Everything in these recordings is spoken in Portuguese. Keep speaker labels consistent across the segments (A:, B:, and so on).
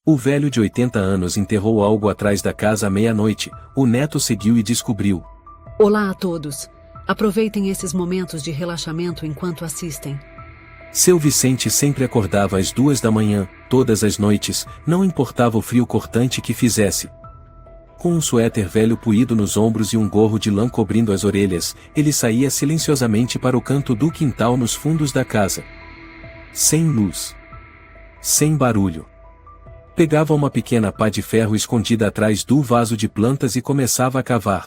A: O velho de 80 anos enterrou algo atrás da casa à meia-noite. O neto seguiu e descobriu.
B: Olá a todos. Aproveitem esses momentos de relaxamento enquanto assistem.
A: Seu Vicente sempre acordava às 2 da manhã, todas as noites, não importava o frio cortante que fizesse. Com um suéter velho puído nos ombros e um gorro de lã cobrindo as orelhas, ele saía silenciosamente para o canto do quintal nos fundos da casa. Sem luz. Sem barulho. Pegava uma pequena pá de ferro escondida atrás do vaso de plantas e começava a cavar.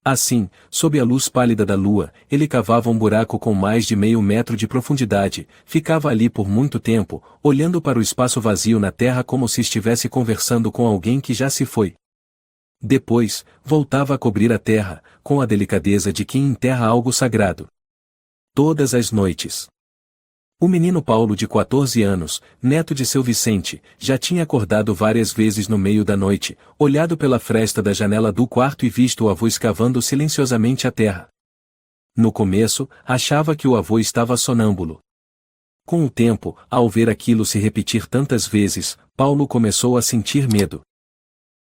A: Assim, sob a luz pálida da lua, ele cavava um buraco com mais de meio metro de profundidade, ficava ali por muito tempo, olhando para o espaço vazio na terra como se estivesse conversando com alguém que já se foi. Depois, voltava a cobrir a terra, com a delicadeza de quem enterra algo sagrado. Todas as noites. O menino Paulo de 14 anos, neto de seu Vicente, já tinha acordado várias vezes no meio da noite, olhado pela fresta da janela do quarto e visto o avô escavando silenciosamente a terra. No começo, achava que o avô estava sonâmbulo. Com o tempo, ao ver aquilo se repetir tantas vezes, Paulo começou a sentir medo.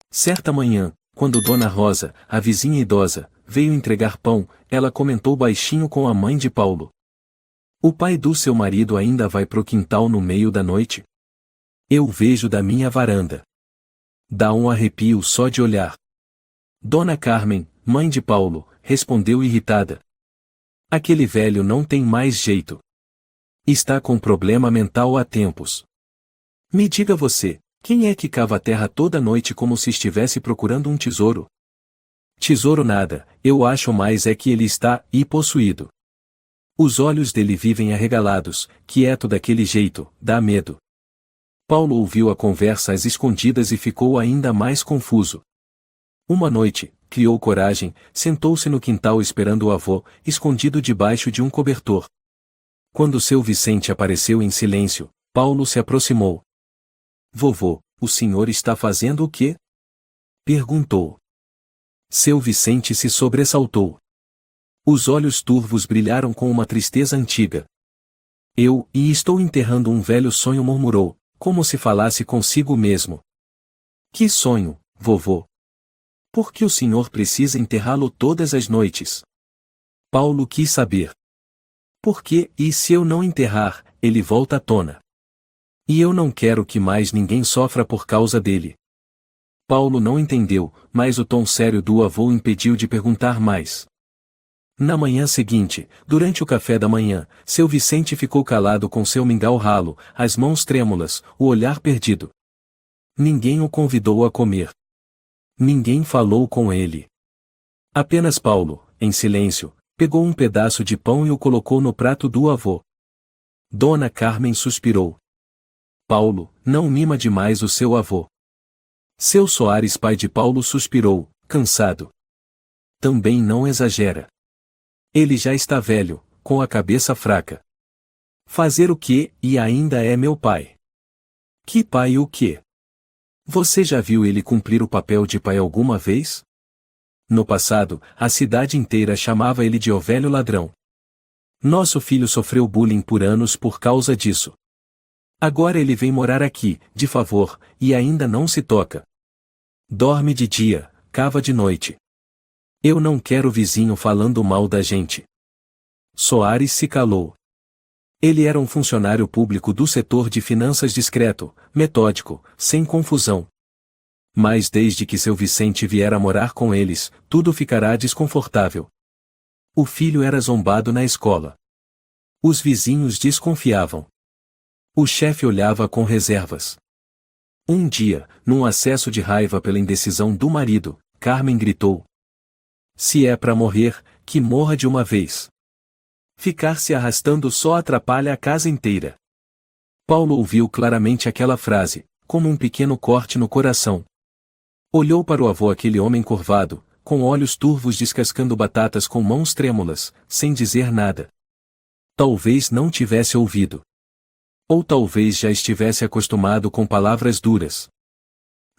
A: Certa manhã, quando Dona Rosa, a vizinha idosa, veio entregar pão, ela comentou baixinho com a mãe de Paulo. O pai do seu marido ainda vai pro quintal no meio da noite? Eu vejo da minha varanda. Dá um arrepio só de olhar. Dona Carmen, mãe de Paulo, respondeu irritada. Aquele velho não tem mais jeito. Está com problema mental há tempos. Me diga você, quem é que cava a terra toda noite como se estivesse procurando um tesouro? Tesouro nada, eu acho mais é que ele está possuído. Os olhos dele vivem arregalados, quieto daquele jeito, dá medo. Paulo ouviu a conversa às escondidas e ficou ainda mais confuso. Uma noite, criou coragem, sentou-se no quintal esperando o avô, escondido debaixo de um cobertor. Quando seu Vicente apareceu em silêncio, Paulo se aproximou. Vovô, o senhor está fazendo o quê? Perguntou. Seu Vicente se sobressaltou. Os olhos turvos brilharam com uma tristeza antiga. Estou enterrando um velho sonho, murmurou, como se falasse consigo mesmo. Que sonho, vovô? Por que o senhor precisa enterrá-lo todas as noites? Paulo quis saber. Por que, e se eu não enterrar, ele volta à tona? E eu não quero que mais ninguém sofra por causa dele. Paulo não entendeu, mas o tom sério do avô impediu de perguntar mais. Na manhã seguinte, durante o café da manhã, seu Vicente ficou calado com seu mingau ralo, as mãos trêmulas, o olhar perdido. Ninguém o convidou a comer. Ninguém falou com ele. Apenas Paulo, em silêncio, pegou um pedaço de pão e o colocou no prato do avô. Dona Carmen suspirou. Paulo, não mima demais o seu avô. Seu Soares, pai de Paulo, suspirou, cansado. Também não exagera. Ele já está velho, com a cabeça fraca. Fazer o quê, e ainda é meu pai? Que pai o quê? Você já viu ele cumprir o papel de pai alguma vez? No passado, a cidade inteira chamava ele de o velho ladrão. Nosso filho sofreu bullying por anos por causa disso. Agora ele vem morar aqui, de favor, e ainda não se toca. Dorme de dia, cava de noite. Eu não quero vizinho falando mal da gente. Soares se calou. Ele era um funcionário público do setor de finanças discreto, metódico, sem confusão. Mas desde que seu Vicente viera morar com eles, tudo ficará desconfortável. O filho era zombado na escola. Os vizinhos desconfiavam. O chefe olhava com reservas. Um dia, num acesso de raiva pela indecisão do marido, Carmen gritou. Se é para morrer, que morra de uma vez. Ficar se arrastando só atrapalha a casa inteira. Paulo ouviu claramente aquela frase, como um pequeno corte no coração. Olhou para o avô, aquele homem curvado, com olhos turvos descascando batatas com mãos trêmulas, sem dizer nada. Talvez não tivesse ouvido. Ou talvez já estivesse acostumado com palavras duras.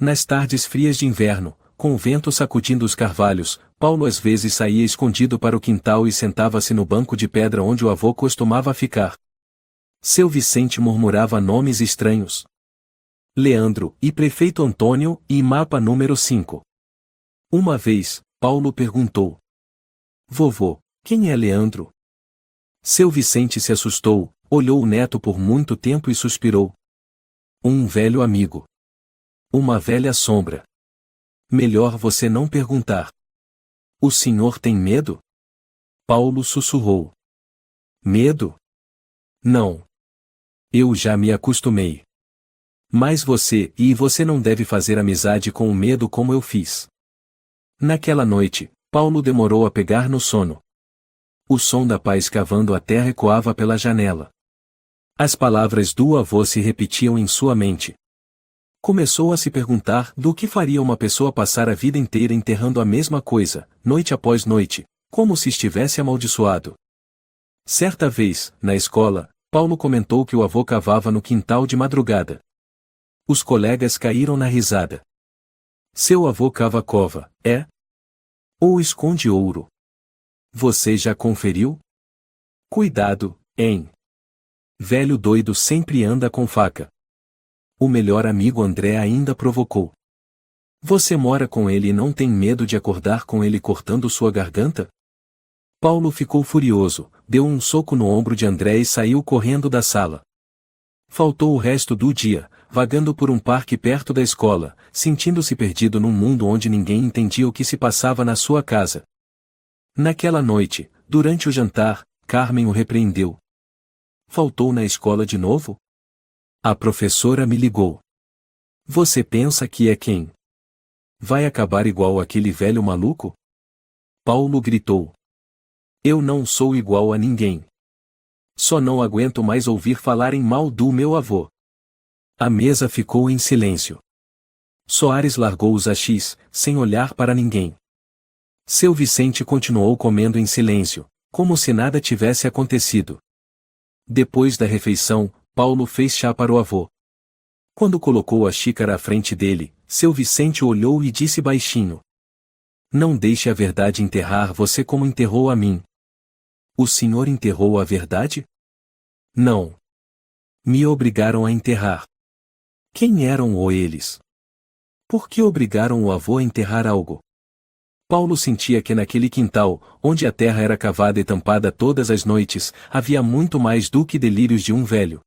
A: Nas tardes frias de inverno, com o vento sacudindo os carvalhos, Paulo às vezes saía escondido para o quintal e sentava-se no banco de pedra onde o avô costumava ficar. Seu Vicente murmurava nomes estranhos. Leandro, e Prefeito Antônio, e mapa número 5. Uma vez, Paulo perguntou: Vovô, quem é Leandro? Seu Vicente se assustou, olhou o neto por muito tempo e suspirou. Um velho amigo. Uma velha sombra. Melhor você não perguntar. O senhor tem medo? Paulo sussurrou. Medo? Não. Eu já me acostumei. Mas você não deve fazer amizade com o medo como eu fiz. Naquela noite, Paulo demorou a pegar no sono. O som da pá escavando a terra ecoava pela janela. As palavras do avô se repetiam em sua mente. Começou a se perguntar do que faria uma pessoa passar a vida inteira enterrando a mesma coisa, noite após noite, como se estivesse amaldiçoado. Certa vez, na escola, Paulo comentou que o avô cavava no quintal de madrugada. Os colegas caíram na risada. Seu avô cava cova, é? Ou esconde ouro? Você já conferiu? Cuidado, hein? Velho doido sempre anda com faca. O melhor amigo André ainda provocou. Você mora com ele e não tem medo de acordar com ele cortando sua garganta? Paulo ficou furioso, deu um soco no ombro de André e saiu correndo da sala. Faltou o resto do dia, vagando por um parque perto da escola, sentindo-se perdido num mundo onde ninguém entendia o que se passava na sua casa. Naquela noite, durante o jantar, Carmen o repreendeu. Faltou na escola de novo? A professora me ligou. Você pensa que é quem? Vai acabar igual aquele velho maluco? Paulo gritou. Eu não sou igual a ninguém. Só não aguento mais ouvir falarem mal do meu avô. A mesa ficou em silêncio. Soares largou os achis, sem olhar para ninguém. Seu Vicente continuou comendo em silêncio, como se nada tivesse acontecido. Depois da refeição, Paulo fez chá para o avô. Quando colocou a xícara à frente dele, seu Vicente olhou e disse baixinho: Não deixe a verdade enterrar você como enterrou a mim. O senhor enterrou a verdade? Não. Me obrigaram a enterrar. Quem eram eles? Por que obrigaram o avô a enterrar algo? Paulo sentia que naquele quintal, onde a terra era cavada e tampada todas as noites, havia muito mais do que delírios de um velho.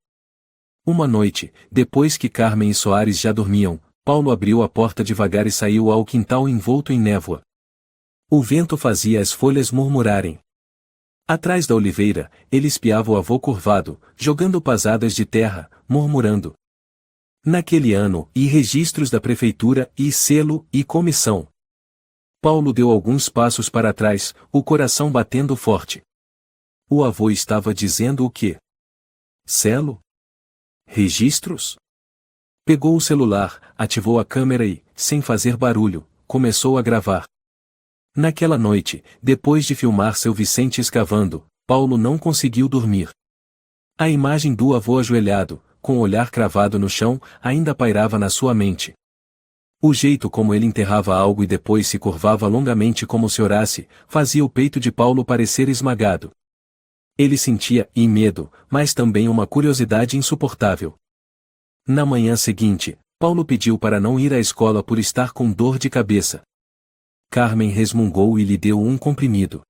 A: Uma noite, depois que Carmen e Soares já dormiam, Paulo abriu a porta devagar e saiu ao quintal envolto em névoa. O vento fazia as folhas murmurarem. Atrás da oliveira, ele espiava o avô curvado, jogando pasadas de terra, murmurando. Naquele ano, e registros da prefeitura, e selo, e comissão. Paulo deu alguns passos para trás, o coração batendo forte. O avô estava dizendo o quê? Selo? Registros? Pegou o celular, ativou a câmera e, sem fazer barulho, começou a gravar. Naquela noite, depois de filmar seu Vicente escavando, Paulo não conseguiu dormir. A imagem do avô ajoelhado, com o olhar cravado no chão, ainda pairava na sua mente. O jeito como ele enterrava algo e depois se curvava longamente como se orasse, fazia o peito de Paulo parecer esmagado. Ele sentia medo, mas também uma curiosidade insuportável. Na manhã seguinte, Paulo pediu para não ir à escola por estar com dor de cabeça. Carmen resmungou e lhe deu um comprimido.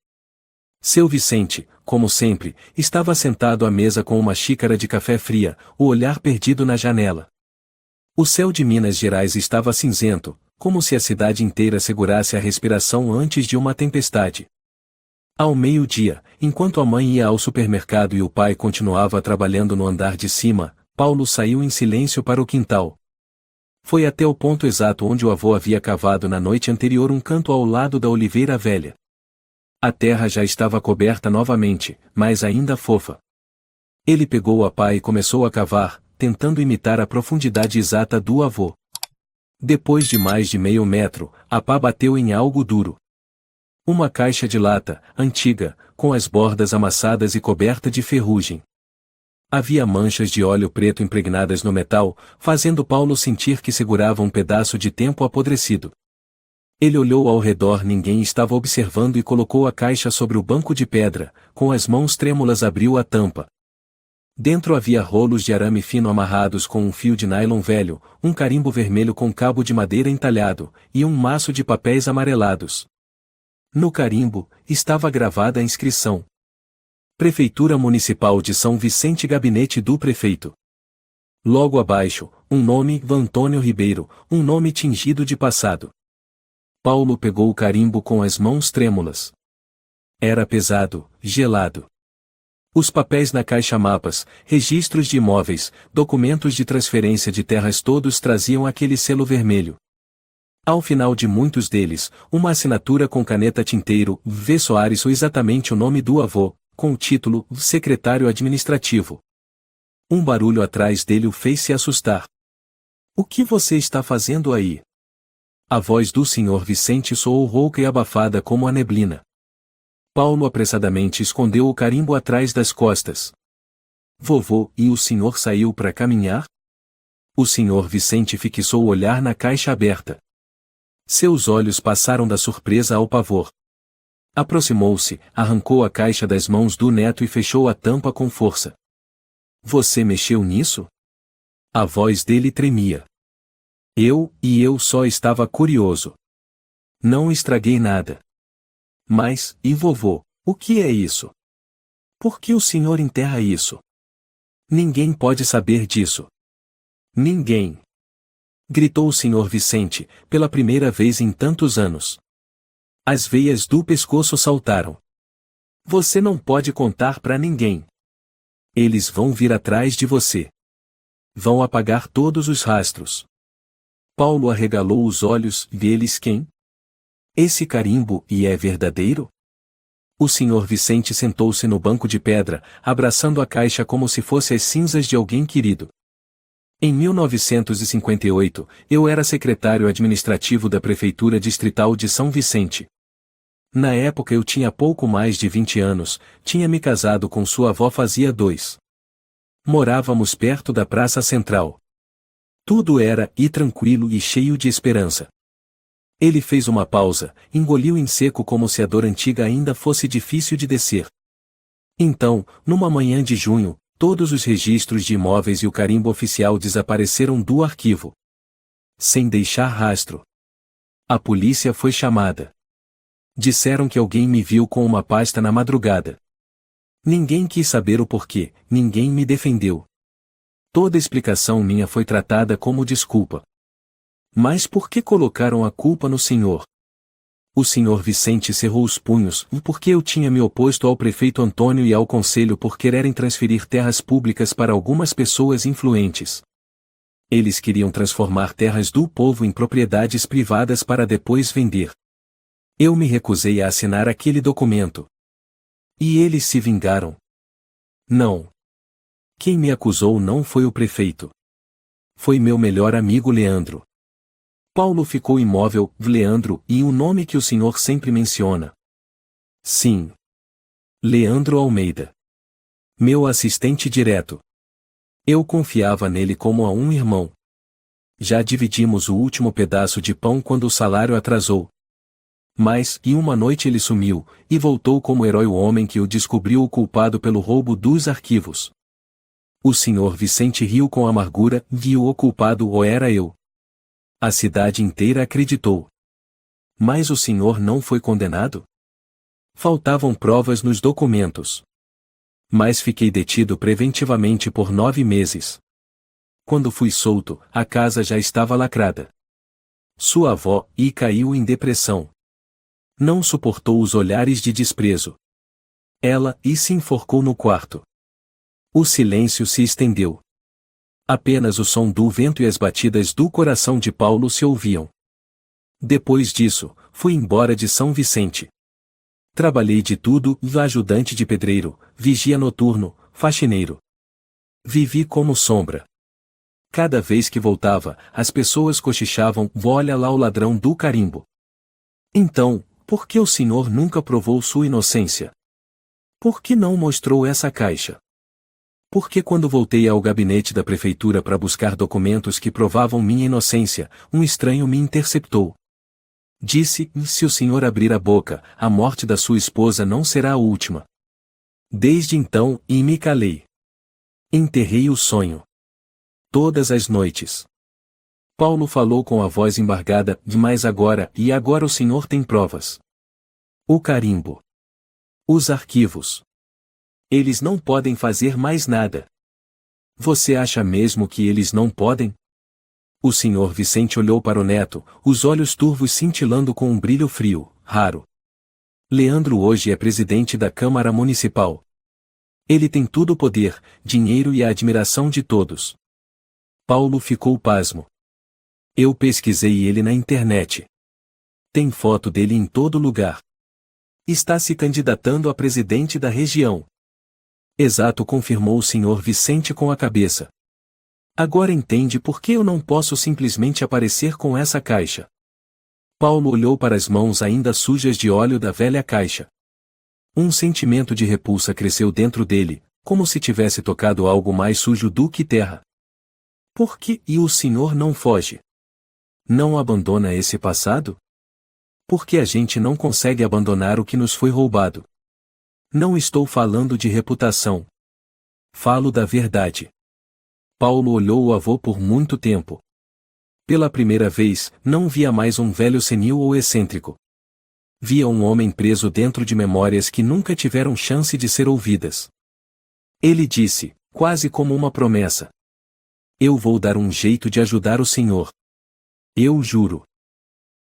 A: Seu Vicente, como sempre, estava sentado à mesa com uma xícara de café fria, o olhar perdido na janela. O céu de Minas Gerais estava cinzento, como se a cidade inteira segurasse a respiração antes de uma tempestade. Ao meio-dia, enquanto a mãe ia ao supermercado e o pai continuava trabalhando no andar de cima, Paulo saiu em silêncio para o quintal. Foi até o ponto exato onde o avô havia cavado na noite anterior um canto ao lado da oliveira velha. A terra já estava coberta novamente, mas ainda fofa. Ele pegou a pá e começou a cavar, tentando imitar a profundidade exata do avô. Depois de mais de meio metro, a pá bateu em algo duro. Uma caixa de lata, antiga, com as bordas amassadas e coberta de ferrugem. Havia manchas de óleo preto impregnadas no metal, fazendo Paulo sentir que segurava um pedaço de tempo apodrecido. Ele olhou ao redor, ninguém estava observando e colocou a caixa sobre o banco de pedra, com as mãos trêmulas abriu a tampa. Dentro havia rolos de arame fino amarrados com um fio de nylon velho, um carimbo vermelho com cabo de madeira entalhado, e um maço de papéis amarelados. No carimbo, estava gravada a inscrição: Prefeitura Municipal de São Vicente, Gabinete do Prefeito. Logo abaixo, um nome: Antônio Ribeiro, um nome tingido de passado. Paulo pegou o carimbo com as mãos trêmulas. Era pesado, gelado. Os papéis na caixa, mapas, registros de imóveis, documentos de transferência de terras, todos traziam aquele selo vermelho. Ao final de muitos deles, uma assinatura com caneta tinteiro, V. Soares, ou exatamente o nome do avô, com o título Secretário Administrativo. Um barulho atrás dele o fez se assustar. "O que você está fazendo aí?" A voz do Sr. Vicente soou rouca e abafada como a neblina. Paulo apressadamente escondeu o carimbo atrás das costas. "Vovô, e o senhor saiu para caminhar?" O Sr. Vicente fixou o olhar na caixa aberta. Seus olhos passaram da surpresa ao pavor. Aproximou-se, arrancou a caixa das mãos do neto e fechou a tampa com força. "Você mexeu nisso?" A voz dele tremia. Eu só estava curioso. Não estraguei nada." "Mas, e vovô, o que é isso? Por que o senhor enterra isso?" "Ninguém pode saber disso." "Ninguém!" gritou o Sr. Vicente, pela primeira vez em tantos anos. As veias do pescoço saltaram. "Você não pode contar para ninguém. Eles vão vir atrás de você. Vão apagar todos os rastros." Paulo arregalou os olhos. "Eles quem? Esse carimbo, e é verdadeiro?" O Sr. Vicente sentou-se no banco de pedra, abraçando a caixa como se fosse as cinzas de alguém querido. "Em 1958, eu era secretário administrativo da Prefeitura Distrital de São Vicente. Na época eu tinha pouco mais de 20 anos, tinha me casado com sua avó fazia 2. Morávamos perto da Praça Central. Tudo era tranquilo e cheio de esperança." Ele fez uma pausa, engoliu em seco como se a dor antiga ainda fosse difícil de descer. Então, numa manhã de junho, todos os registros de imóveis e o carimbo oficial desapareceram do arquivo. Sem deixar rastro. A polícia foi chamada. Disseram que alguém me viu com uma pasta na madrugada. Ninguém quis saber o porquê, ninguém me defendeu. Toda explicação minha foi tratada como desculpa. "Mas por que colocaram a culpa no senhor?" O Sr. Vicente cerrou os punhos. "Porque eu tinha me oposto ao prefeito Antônio e ao conselho por quererem transferir terras públicas para algumas pessoas influentes. Eles queriam transformar terras do povo em propriedades privadas para depois vender. Eu me recusei a assinar aquele documento. E eles se vingaram. Não. Quem me acusou não foi o prefeito. Foi meu melhor amigo Leandro." Paulo ficou imóvel. "Leandro, e o nome que o senhor sempre menciona?" "Sim. Leandro Almeida. Meu assistente direto. Eu confiava nele como a um irmão. Já dividimos o último pedaço de pão quando o salário atrasou. Mas, uma noite ele sumiu, e voltou como herói, o homem que o descobriu o culpado pelo roubo dos arquivos." O Sr. Vicente riu com amargura. "Viu o culpado ou era eu?" A cidade inteira acreditou. "Mas o senhor não foi condenado?" "Faltavam provas nos documentos. Mas fiquei detido preventivamente por 9 meses. Quando fui solto, a casa já estava lacrada. Sua avó caiu em depressão. Não suportou os olhares de desprezo. Ela se enforcou no quarto." O silêncio se estendeu. Apenas o som do vento e as batidas do coração de Paulo se ouviam. Depois disso, fui embora de São Vicente. Trabalhei de tudo: ajudante de pedreiro, vigia noturno, faxineiro. Vivi como sombra. Cada vez que voltava, as pessoas cochichavam: "Olha lá o ladrão do carimbo." "Então, por que o senhor nunca provou sua inocência? Por que não mostrou essa caixa?" "Porque quando voltei ao gabinete da prefeitura para buscar documentos que provavam minha inocência, um estranho me interceptou. Disse: se o senhor abrir a boca, a morte da sua esposa não será a última." Desde então, me calei. Enterrei o sonho. Todas as noites. Paulo falou com a voz embargada, mas agora o senhor tem provas. O carimbo. Os arquivos. Eles não podem fazer mais nada. Você acha mesmo que eles não podem? O senhor Vicente olhou para o neto, os olhos turvos cintilando com um brilho frio, raro. Leandro hoje é presidente da Câmara Municipal. Ele tem todo o poder, dinheiro e a admiração de todos. Paulo ficou pasmo. Eu pesquisei ele na internet. Tem foto dele em todo lugar. Está se candidatando a presidente da região. Exato, confirmou o senhor Vicente com a cabeça. Agora entende por que eu não posso simplesmente aparecer com essa caixa. Paulo olhou para as mãos ainda sujas de óleo da velha caixa. Um sentimento de repulsa cresceu dentro dele, como se tivesse tocado algo mais sujo do que terra. Por que o senhor não foge? Não abandona esse passado? Por que a gente não consegue abandonar o que nos foi roubado? Não estou falando de reputação. Falo da verdade. Paulo olhou o avô por muito tempo. Pela primeira vez, não via mais um velho senil ou excêntrico. Via um homem preso dentro de memórias que nunca tiveram chance de ser ouvidas. Ele disse, quase como uma promessa: eu vou dar um jeito de ajudar o senhor. Eu juro.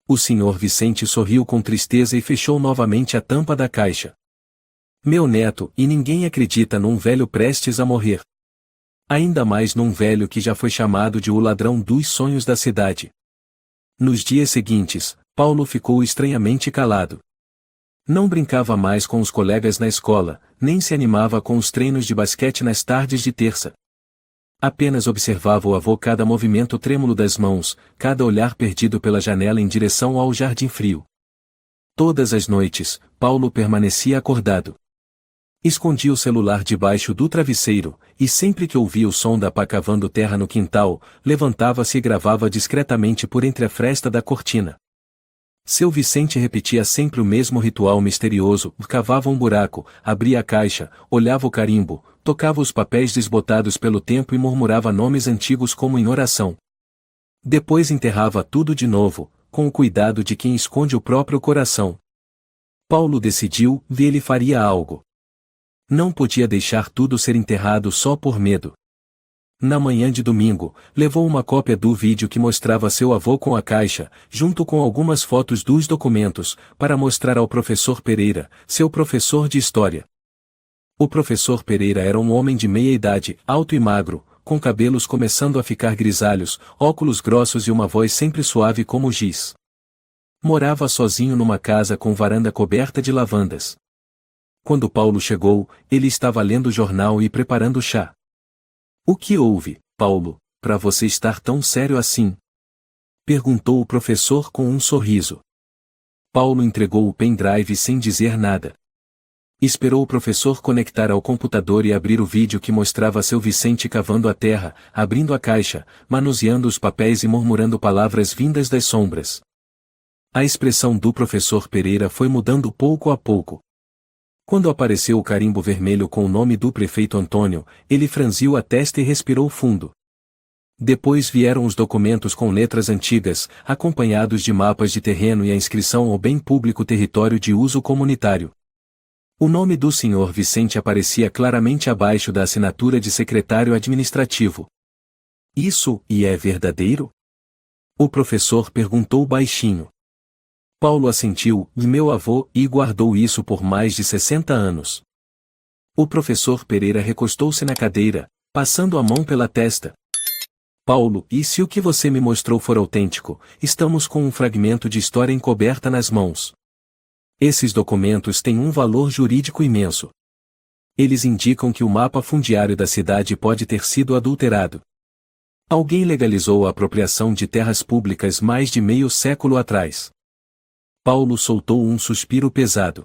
A: O senhor Vicente sorriu com tristeza e fechou novamente a tampa da caixa. Meu neto, e ninguém acredita num velho prestes a morrer. Ainda mais num velho que já foi chamado de o ladrão dos sonhos da cidade. Nos dias seguintes, Paulo ficou estranhamente calado. Não brincava mais com os colegas na escola, nem se animava com os treinos de basquete nas tardes de terça. Apenas observava o avô, cada movimento trêmulo das mãos, cada olhar perdido pela janela em direção ao jardim frio. Todas as noites, Paulo permanecia acordado. Escondia o celular debaixo do travesseiro, e sempre que ouvia o som da pá cavando terra no quintal, levantava-se e gravava discretamente por entre a fresta da cortina. Seu Vicente repetia sempre o mesmo ritual misterioso: cavava um buraco, abria a caixa, olhava o carimbo, tocava os papéis desbotados pelo tempo e murmurava nomes antigos como em oração. Depois enterrava tudo de novo, com o cuidado de quem esconde o próprio coração. Paulo decidiu que ele faria algo. Não podia deixar tudo ser enterrado só por medo. Na manhã de domingo, levou uma cópia do vídeo que mostrava seu avô com a caixa, junto com algumas fotos dos documentos, para mostrar ao professor Pereira, seu professor de história. O professor Pereira era um homem de meia idade, alto e magro, com cabelos começando a ficar grisalhos, óculos grossos e uma voz sempre suave como giz. Morava sozinho numa casa com varanda coberta de lavandas. Quando Paulo chegou, ele estava lendo o jornal e preparando chá. O que houve, Paulo, para você estar tão sério assim? Perguntou o professor com um sorriso. Paulo entregou o pendrive sem dizer nada. Esperou o professor conectar ao computador e abrir o vídeo que mostrava seu Vicente cavando a terra, abrindo a caixa, manuseando os papéis e murmurando palavras vindas das sombras. A expressão do professor Pereira foi mudando pouco a pouco. Quando apareceu o carimbo vermelho com o nome do prefeito Antônio, ele franziu a testa e respirou fundo. Depois vieram os documentos com letras antigas, acompanhados de mapas de terreno e a inscrição ao bem público território de uso comunitário. O nome do senhor Vicente aparecia claramente abaixo da assinatura de secretário administrativo. Isso é verdadeiro? O professor perguntou baixinho. Paulo assentiu, meu avô, e guardou isso por mais de 60 anos. O professor Pereira recostou-se na cadeira, passando a mão pela testa. Paulo, e se o que você me mostrou for autêntico, estamos com um fragmento de história encoberta nas mãos. Esses documentos têm um valor jurídico imenso. Eles indicam que o mapa fundiário da cidade pode ter sido adulterado. Alguém legalizou a apropriação de terras públicas mais de meio século atrás. Paulo soltou um suspiro pesado.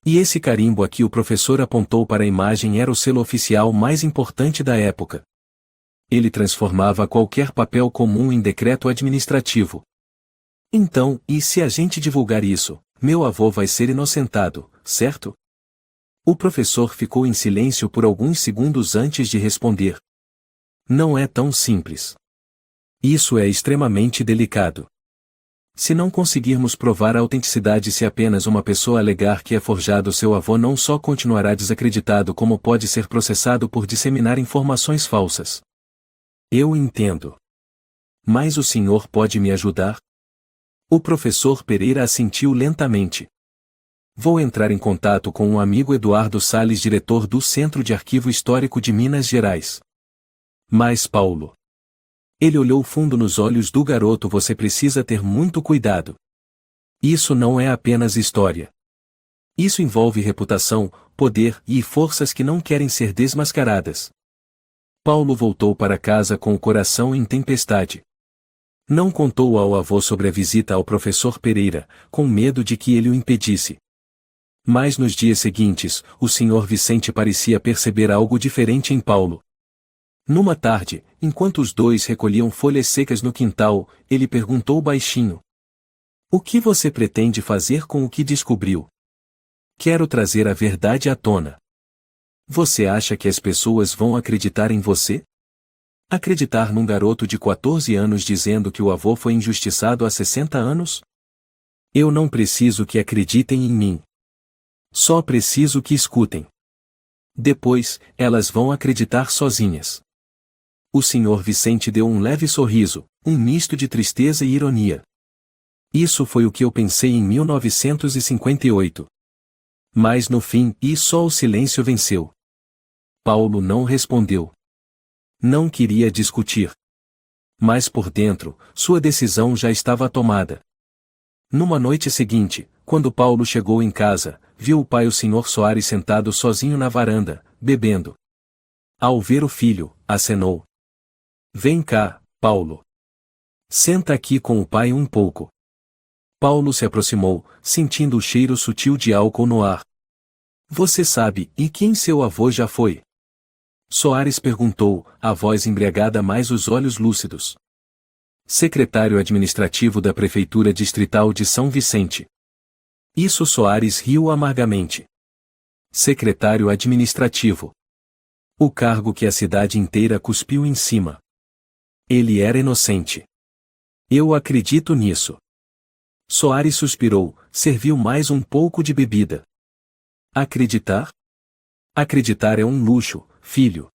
A: E esse carimbo aqui, o professor apontou para a imagem, era o selo oficial mais importante da época. Ele transformava qualquer papel comum em decreto administrativo. Então, e se a gente divulgar isso, meu avô vai ser inocentado, certo? O professor ficou em silêncio por alguns segundos antes de responder. Não é tão simples. Isso é extremamente delicado. Se não conseguirmos provar a autenticidade, se apenas uma pessoa alegar que é forjado, seu avô não só continuará desacreditado, como pode ser processado por disseminar informações falsas. Eu entendo. Mas o senhor pode me ajudar? O professor Pereira assentiu lentamente. Vou entrar em contato com um amigo, Eduardo Salles, diretor do Centro de Arquivo Histórico de Minas Gerais. Mas Paulo. Ele olhou fundo nos olhos do garoto. Você precisa ter muito cuidado. Isso não é apenas história. Isso envolve reputação, poder e forças que não querem ser desmascaradas. Paulo voltou para casa com o coração em tempestade. Não contou ao avô sobre a visita ao professor Pereira, com medo de que ele o impedisse. Mas nos dias seguintes, o Sr. Vicente parecia perceber algo diferente em Paulo. Numa tarde, enquanto os dois recolhiam folhas secas no quintal, ele perguntou baixinho: "O que você pretende fazer com o que descobriu?" "Quero trazer a verdade à tona." "Você acha que as pessoas vão acreditar em você?" Acreditar num garoto de 14 anos dizendo que o avô foi injustiçado há 60 anos? Eu não preciso que acreditem em mim. Só preciso que escutem. Depois, elas vão acreditar sozinhas. O Sr. Vicente deu um leve sorriso, um misto de tristeza e ironia. Isso foi o que eu pensei em 1958. Mas no fim, só o silêncio venceu. Paulo não respondeu. Não queria discutir. Mas por dentro, sua decisão já estava tomada. Numa noite seguinte, quando Paulo chegou em casa, viu o pai, o Sr. Soares, sentado sozinho na varanda, bebendo. Ao ver o filho, acenou. "Vem cá, Paulo. Senta aqui com o pai um pouco." Paulo se aproximou, sentindo o cheiro sutil de álcool no ar. "Você sabe, e quem seu avô já foi?" Soares perguntou, a voz embriagada mas os olhos lúcidos. "Secretário administrativo da Prefeitura Distrital de São Vicente." Isso. Soares riu amargamente. Secretário administrativo. O cargo que a cidade inteira cuspiu em cima. Ele era inocente. Eu acredito nisso. Soares suspirou, serviu mais um pouco de bebida. Acreditar? Acreditar é um luxo, filho.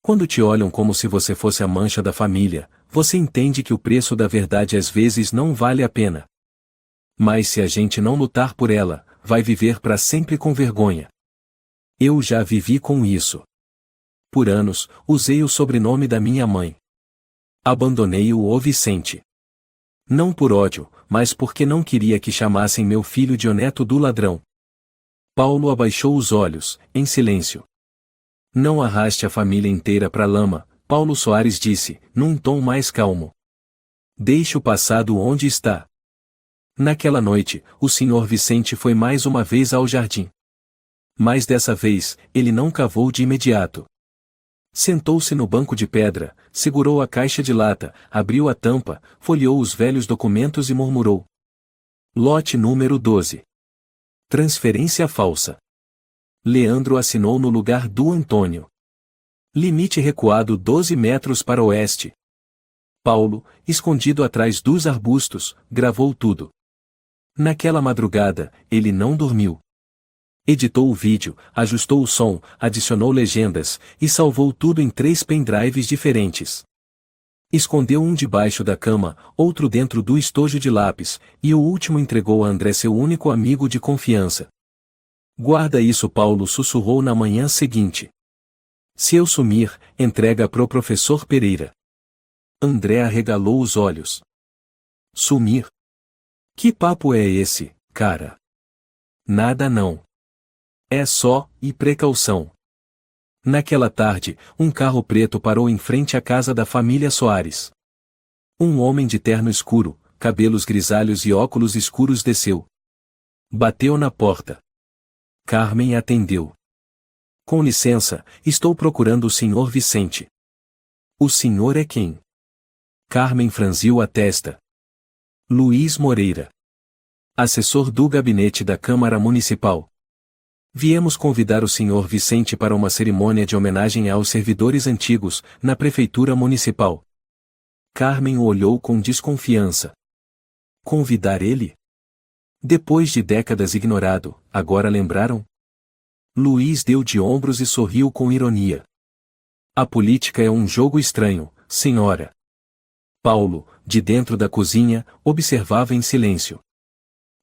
A: Quando te olham como se você fosse a mancha da família, você entende que o preço da verdade às vezes não vale a pena. Mas se a gente não lutar por ela, vai viver para sempre com vergonha. Eu já vivi com isso. Por anos, usei o sobrenome da minha mãe. Abandonei o Vicente. Não por ódio, mas porque não queria que chamassem meu filho de o neto do ladrão. Paulo abaixou os olhos, em silêncio. Não arraste a família inteira pra lama, Paulo. Soares disse, num tom mais calmo. Deixe o passado onde está. Naquela noite, o Sr. Vicente foi mais uma vez ao jardim. Mas dessa vez, ele não cavou de imediato. Sentou-se no banco de pedra, segurou a caixa de lata, abriu a tampa, folheou os velhos documentos e murmurou. Lote número 12. Transferência falsa. Leandro assinou no lugar do Antônio. Limite recuado 12 metros para oeste. Paulo, escondido atrás dos arbustos, gravou tudo. Naquela madrugada, ele não dormiu. Editou o vídeo, ajustou o som, adicionou legendas, e salvou tudo em 3 pendrives diferentes. Escondeu um debaixo da cama, outro dentro do estojo de lápis, e o último entregou a André, seu único amigo de confiança. Guarda isso, Paulo sussurrou na manhã seguinte. Se eu sumir, entrega pro professor Pereira. André arregalou os olhos. Sumir? Que papo é esse, cara? Nada não. É só, e precaução. Naquela tarde, um carro preto parou em frente à casa da família Soares. Um homem de terno escuro, cabelos grisalhos e óculos escuros desceu. Bateu na porta. Carmen atendeu. Com licença, estou procurando o Sr. Vicente. O senhor é quem? Carmen franziu a testa. Luiz Moreira. Assessor do gabinete da Câmara Municipal. Viemos convidar o Sr. Vicente para uma cerimônia de homenagem aos servidores antigos, na prefeitura municipal. Carmen o olhou com desconfiança. Convidar ele? Depois de décadas ignorado, agora lembraram? Luiz deu de ombros e sorriu com ironia. A política é um jogo estranho, senhora. Paulo, de dentro da cozinha, observava em silêncio.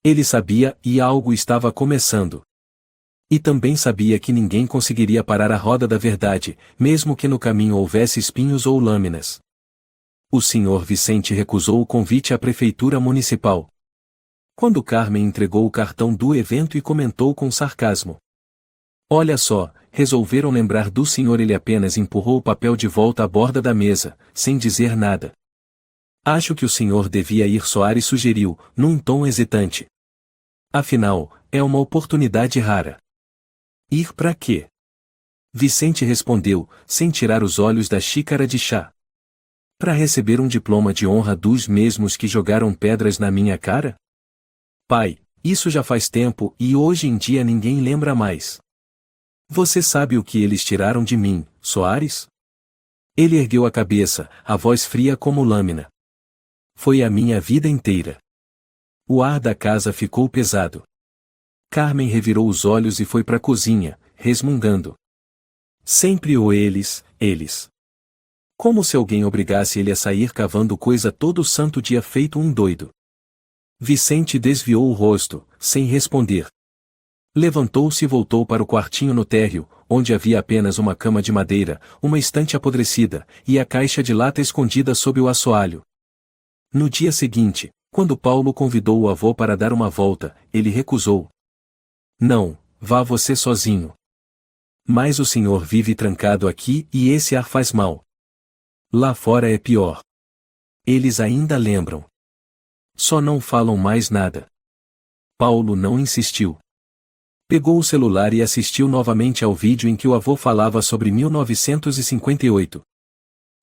A: Ele sabia e algo estava começando. E também sabia que ninguém conseguiria parar a roda da verdade, mesmo que no caminho houvesse espinhos ou lâminas. O Sr. Vicente recusou o convite à prefeitura municipal. Quando Carmen entregou o cartão do evento e comentou com sarcasmo: "Olha só, resolveram lembrar do senhor." Ele apenas empurrou o papel de volta à borda da mesa, sem dizer nada. "Acho que o senhor devia ir." Soares sugeriu, num tom hesitante. "Afinal, é uma oportunidade rara." "Ir para quê?" Vicente respondeu, sem tirar os olhos da xícara de chá. "Para receber um diploma de honra dos mesmos que jogaram pedras na minha cara?" "Pai, isso já faz tempo e hoje em dia ninguém lembra mais." "Você sabe o que eles tiraram de mim, Soares?" Ele ergueu a cabeça, a voz fria como lâmina. "Foi a minha vida inteira." O ar da casa ficou pesado. Carmen revirou os olhos e foi para a cozinha, resmungando. Sempre o eles. Como se alguém obrigasse ele a sair cavando coisa todo santo dia feito um doido. Vicente desviou o rosto, sem responder. Levantou-se e voltou para o quartinho no térreo, onde havia apenas uma cama de madeira, uma estante apodrecida, e a caixa de lata escondida sob o assoalho. No dia seguinte, quando Paulo convidou o avô para dar uma volta, ele recusou. "Não, vá você sozinho. Mas o senhor vive trancado aqui e esse ar faz mal. Lá fora é pior." Eles ainda lembram. Só não falam mais nada. Paulo não insistiu. Pegou o celular e assistiu novamente ao vídeo em que o avô falava sobre 1958.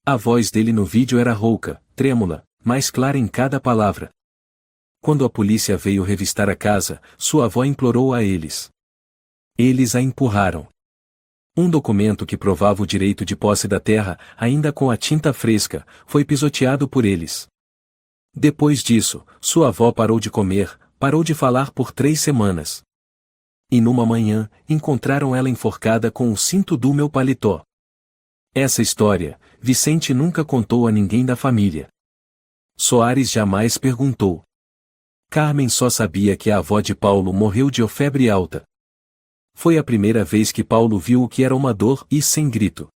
A: A voz dele no vídeo era rouca, trêmula, mais clara em cada palavra. Quando a polícia veio revistar a casa, sua avó implorou a eles. Eles a empurraram. Um documento que provava o direito de posse da terra, ainda com a tinta fresca, foi pisoteado por eles. Depois disso, sua avó parou de comer, parou de falar por 3 semanas. E numa manhã, encontraram ela enforcada com o cinto do meu paletó. Essa história, Vicente nunca contou a ninguém da família. Soares jamais perguntou. Carmen só sabia que a avó de Paulo morreu de febre alta. Foi a primeira vez que Paulo viu o que era uma dor e sem grito.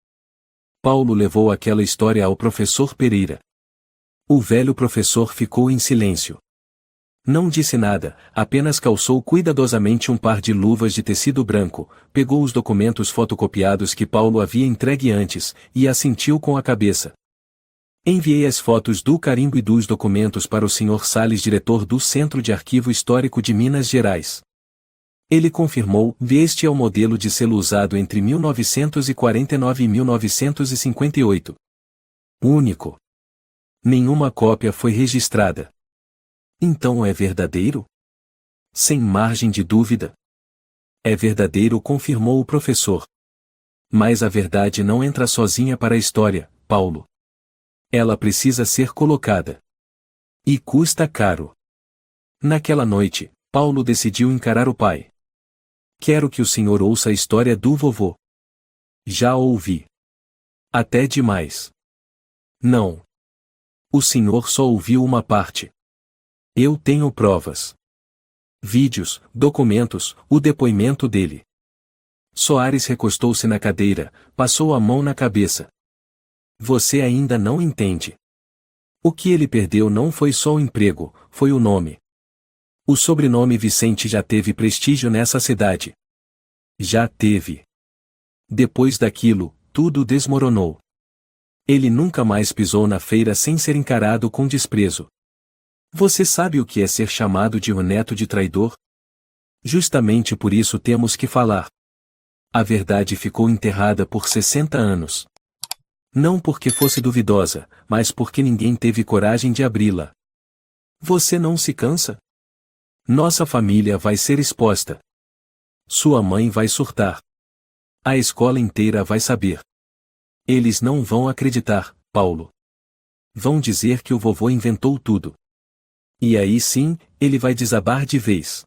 A: Paulo levou aquela história ao professor Pereira. O velho professor ficou em silêncio. Não disse nada, apenas calçou cuidadosamente um par de luvas de tecido branco, pegou os documentos fotocopiados que Paulo havia entregue antes, e assentiu com a cabeça. Enviei as fotos do carimbo e dos documentos para o Sr. Salles, diretor do Centro de Arquivo Histórico de Minas Gerais. Ele confirmou: "Este é o modelo de selo usado entre 1949 e 1958. Único. Nenhuma cópia foi registrada." "Então é verdadeiro?" "Sem margem de dúvida." "É verdadeiro", confirmou o professor. "Mas a verdade não entra sozinha para a história, Paulo. Ela precisa ser colocada. E custa caro." Naquela noite, Paulo decidiu encarar o pai. "Quero que o senhor ouça a história do vovô." "Já ouvi." "Até demais." "Não. O senhor só ouviu uma parte. Eu tenho provas. Vídeos, documentos, o depoimento dele." Soares recostou-se na cadeira, passou a mão na cabeça. "Você ainda não entende. O que ele perdeu não foi só o emprego, foi o nome. O sobrenome Vicente já teve prestígio nessa cidade. Já teve. Depois daquilo, tudo desmoronou. Ele nunca mais pisou na feira sem ser encarado com desprezo. Você sabe o que é ser chamado de o neto de traidor? Justamente por isso temos que falar. A verdade ficou enterrada por 60 anos. Não porque fosse duvidosa, mas porque ninguém teve coragem de abri-la. Você não se cansa? Nossa família vai ser exposta. Sua mãe vai surtar. A escola inteira vai saber. Eles não vão acreditar, Paulo. Vão dizer que o vovô inventou tudo. E aí sim, ele vai desabar de vez.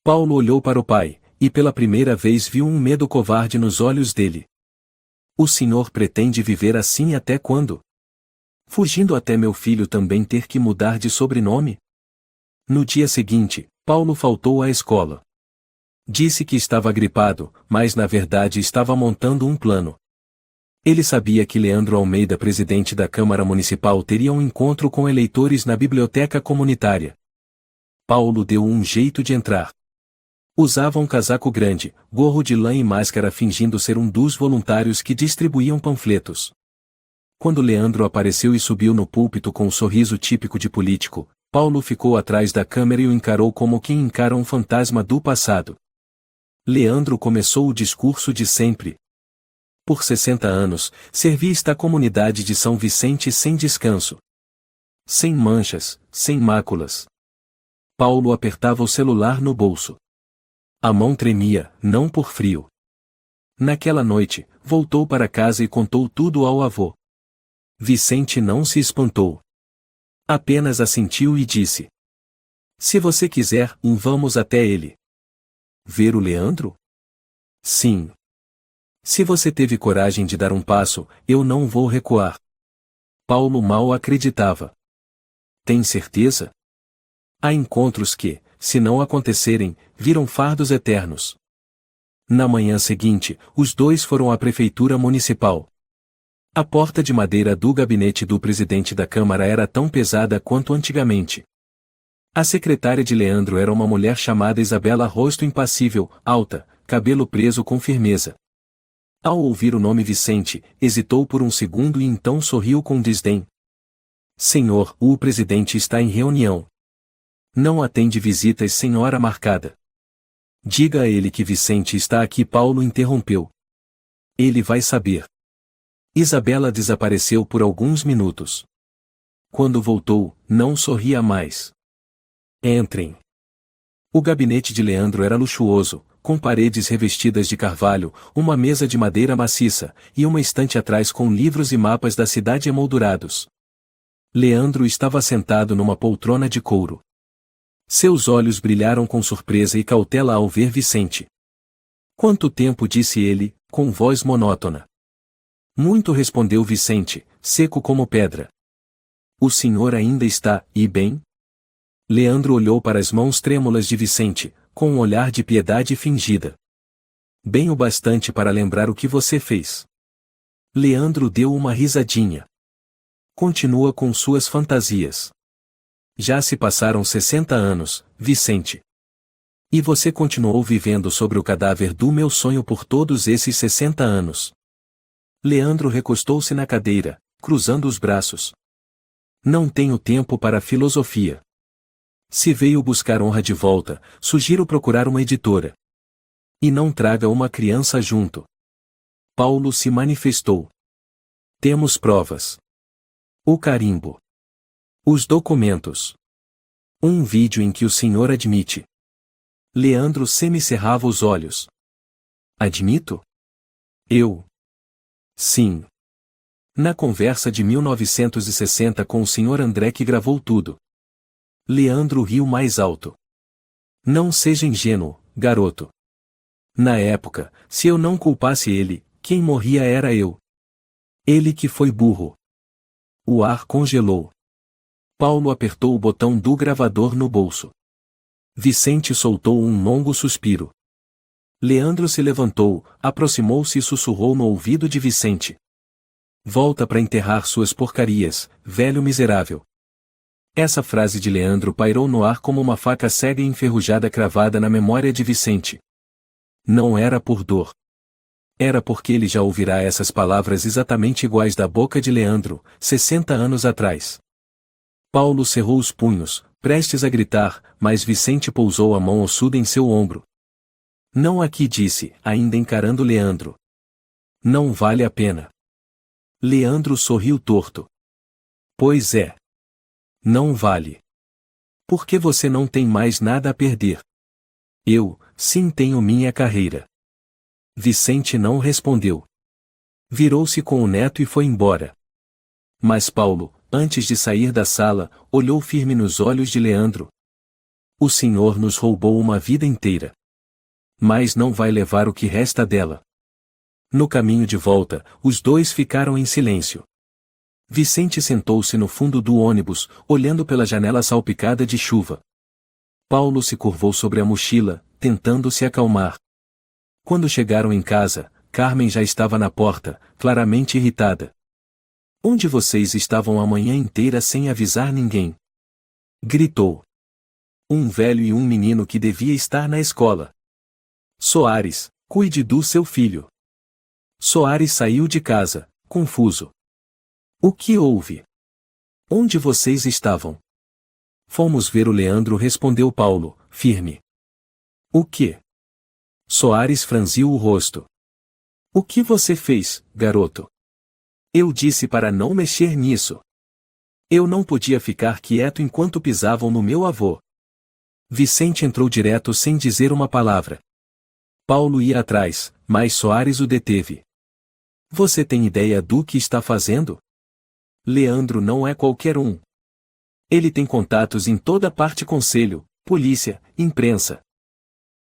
A: Paulo olhou para o pai, e pela primeira vez viu um medo covarde nos olhos dele. O senhor pretende viver assim até quando? Fugindo até meu filho também ter que mudar de sobrenome? No dia seguinte, Paulo faltou à escola. Disse que estava gripado, mas na verdade estava montando um plano. Ele sabia que Leandro Almeida, presidente da Câmara Municipal, teria um encontro com eleitores na biblioteca comunitária. Paulo deu um jeito de entrar. Usava um casaco grande, gorro de lã e máscara, fingindo ser um dos voluntários que distribuíam panfletos. Quando Leandro apareceu e subiu no púlpito com um sorriso típico de político, Paulo ficou atrás da câmera e o encarou como quem encara um fantasma do passado. Leandro começou o discurso de sempre. Por 60 anos, servi esta comunidade de São Vicente sem descanso. Sem manchas, sem máculas. Paulo apertava o celular no bolso. A mão tremia, não por frio. Naquela noite, voltou para casa e contou tudo ao avô. Vicente não se espantou. Apenas assentiu e disse: "Se você quiser, vamos até ele." "Ver o Leandro?" "Sim. Se você teve coragem de dar um passo, eu não vou recuar." Paulo mal acreditava. "Tem certeza?" Há encontros que, se não acontecerem, viram fardos eternos. Na manhã seguinte, os dois foram à prefeitura municipal. A porta de madeira do gabinete do presidente da Câmara era tão pesada quanto antigamente. A secretária de Leandro era uma mulher chamada Isabela, rosto impassível, alta, cabelo preso com firmeza. Ao ouvir o nome Vicente, hesitou por um segundo e então sorriu com desdém. "Senhor, o presidente está em reunião. Não atende visitas sem hora marcada." "Diga a ele que Vicente está aqui." Paulo interrompeu. "Ele vai saber." Isabela desapareceu por alguns minutos. Quando voltou, não sorria mais. "Entrem." O gabinete de Leandro era luxuoso, com paredes revestidas de carvalho, uma mesa de madeira maciça, e uma estante atrás com livros e mapas da cidade emoldurados. Leandro estava sentado numa poltrona de couro. Seus olhos brilharam com surpresa e cautela ao ver Vicente. "Quanto tempo?" disse ele, com voz monótona. "Muito", respondeu Vicente, seco como pedra. "O senhor ainda está, e bem?" Leandro olhou para as mãos trêmulas de Vicente, com um olhar de piedade fingida. "Bem o bastante para lembrar o que você fez." Leandro deu uma risadinha. "Continua com suas fantasias. Já se passaram 60 anos, Vicente. E você continuou vivendo sobre o cadáver do meu sonho por todos esses 60 anos. Leandro recostou-se na cadeira, cruzando os braços. "Não tenho tempo para filosofia. Se veio buscar honra de volta, sugiro procurar uma editora. E não traga uma criança junto." Paulo se manifestou. "Temos provas. O carimbo. Os documentos. Um vídeo em que o senhor admite." Leandro semicerrava os olhos. "Admito? Eu?" "Sim. Na conversa de 1960 com o senhor André que gravou tudo." Leandro riu mais alto. "Não seja ingênuo, garoto. Na época, se eu não culpasse ele, quem morria era eu. Ele que foi burro." O ar congelou. Paulo apertou o botão do gravador no bolso. Vicente soltou um longo suspiro. Leandro se levantou, aproximou-se e sussurrou no ouvido de Vicente: "Volta para enterrar suas porcarias, velho miserável." Essa frase de Leandro pairou no ar como uma faca cega e enferrujada cravada na memória de Vicente. Não era por dor. Era porque ele já ouvirá essas palavras exatamente iguais da boca de Leandro, 60 anos atrás. Paulo cerrou os punhos, prestes a gritar, mas Vicente pousou a mão ossuda em seu ombro. "Não aqui", disse, ainda encarando Leandro. "Não vale a pena." Leandro sorriu torto. "Pois é. Não vale. Porque você não tem mais nada a perder. Eu, sim, tenho minha carreira. Vicente não respondeu. Virou-se com o neto e foi embora. Mas Paulo, antes de sair da sala, olhou firme nos olhos de Leandro. O Senhor nos roubou uma vida inteira. Mas não vai levar o que resta dela. No caminho de volta, os dois ficaram em silêncio. Vicente sentou-se no fundo do ônibus, olhando pela janela salpicada de chuva. Paulo se curvou sobre a mochila, tentando se acalmar. Quando chegaram em casa, Carmen já estava na porta, claramente irritada. Onde vocês estavam a manhã inteira sem avisar ninguém? Gritou. Um velho e um menino que devia estar na escola. Soares, cuide do seu filho. Soares saiu de casa, confuso. O que houve? Onde vocês estavam? Fomos ver o Leandro, respondeu Paulo, firme. O quê? Soares franziu o rosto. O que você fez, garoto? Eu disse para não mexer nisso. Eu não podia ficar quieto enquanto pisavam no meu avô. Vicente entrou direto sem dizer uma palavra. Paulo ia atrás, mas Soares o deteve. Você tem ideia do que está fazendo? Leandro não é qualquer um. Ele tem contatos em toda parte: conselho, polícia, imprensa.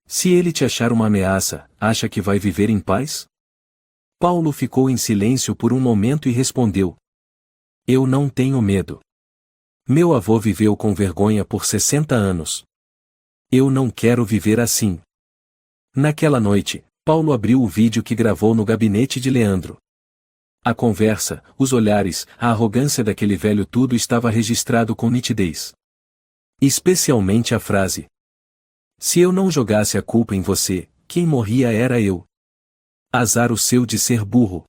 A: Se ele te achar uma ameaça, acha que vai viver em paz? Paulo ficou em silêncio por um momento e respondeu. Eu não tenho medo. Meu avô viveu com vergonha por 60 anos. Eu não quero viver assim. Naquela noite, Paulo abriu o vídeo que gravou no gabinete de Leandro. A conversa, os olhares, a arrogância daquele velho, tudo estava registrado com nitidez. Especialmente a frase: se eu não jogasse a culpa em você, quem morria era eu. Azar o seu de ser burro.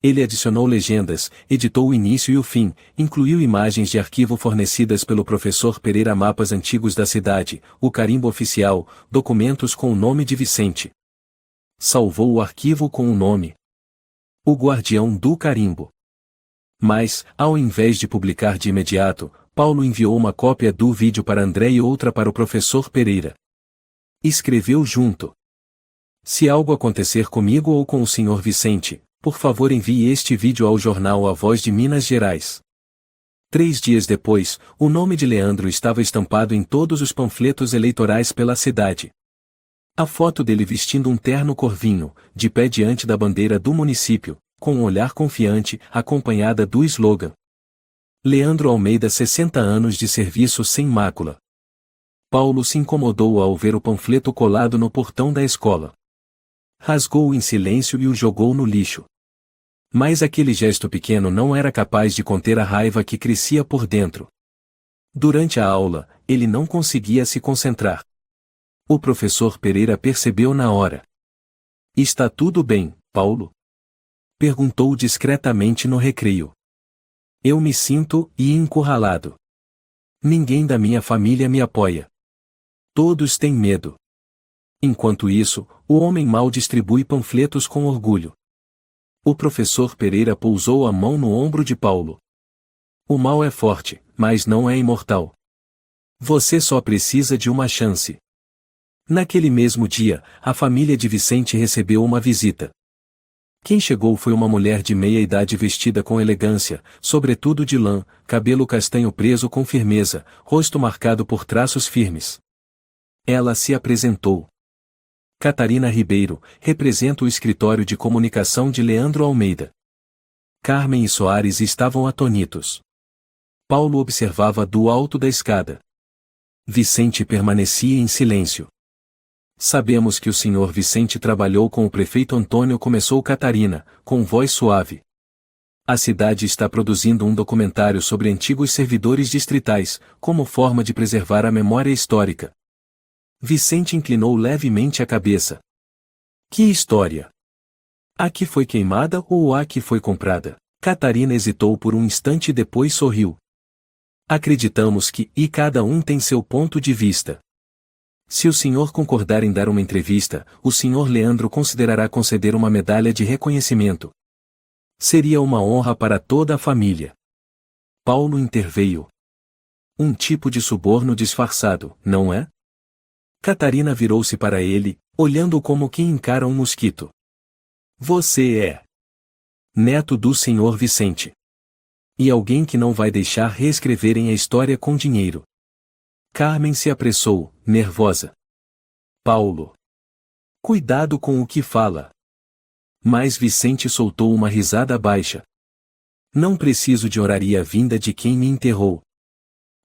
A: Ele adicionou legendas, editou o início e o fim, incluiu imagens de arquivo fornecidas pelo professor Pereira, mapas antigos da cidade, o carimbo oficial, documentos com o nome de Vicente. Salvou o arquivo com o nome: o guardião do carimbo. Mas, ao invés de publicar de imediato, Paulo enviou uma cópia do vídeo para André e outra para o professor Pereira. Escreveu junto: se algo acontecer comigo ou com o Sr. Vicente, por favor envie este vídeo ao jornal A Voz de Minas Gerais. 3 dias depois, o nome de Leandro estava estampado em todos os panfletos eleitorais pela cidade. A foto dele vestindo um terno corvinho, de pé diante da bandeira do município, com um olhar confiante, acompanhada do slogan: Leandro Almeida, 60 anos de serviço sem mácula. Paulo se incomodou ao ver o panfleto colado no portão da escola. Rasgou-o em silêncio e o jogou no lixo. Mas aquele gesto pequeno não era capaz de conter a raiva que crescia por dentro. Durante a aula, ele não conseguia se concentrar. O professor Pereira percebeu na hora. Está tudo bem, Paulo? Perguntou discretamente no recreio. Eu me sinto encurralado. Ninguém da minha família me apoia. Todos têm medo. Enquanto isso, o homem mau distribui panfletos com orgulho. O professor Pereira pousou a mão no ombro de Paulo. O mal é forte, mas não é imortal. Você só precisa de uma chance. Naquele mesmo dia, a família de Vicente recebeu uma visita. Quem chegou foi uma mulher de meia idade vestida com elegância, sobretudo de lã, cabelo castanho preso com firmeza, rosto marcado por traços firmes. Ela se apresentou. Catarina Ribeiro, representa o escritório de comunicação de Leandro Almeida. Carmen e Soares estavam atônitos. Paulo observava do alto da escada. Vicente permanecia em silêncio. Sabemos que o Sr. Vicente trabalhou com o prefeito Antônio, começou Catarina, com voz suave. A cidade está produzindo um documentário sobre antigos servidores distritais, como forma de preservar a memória histórica. Vicente inclinou levemente a cabeça. Que história? A que foi queimada ou a que foi comprada? Catarina hesitou por um instante e depois sorriu. Acreditamos que, e cada um tem seu ponto de vista. Se o senhor concordar em dar uma entrevista, o senhor Leandro considerará conceder uma medalha de reconhecimento. Seria uma honra para toda a família. Paulo interveio. Um tipo de suborno disfarçado, não é? Catarina virou-se para ele, olhando como quem encara um mosquito. Você é neto do Sr. Vicente. E alguém que não vai deixar reescreverem a história com dinheiro. Carmen se apressou, nervosa. Paulo. Cuidado com o que fala. Mas Vicente soltou uma risada baixa. Não preciso de oraria vinda de quem me enterrou.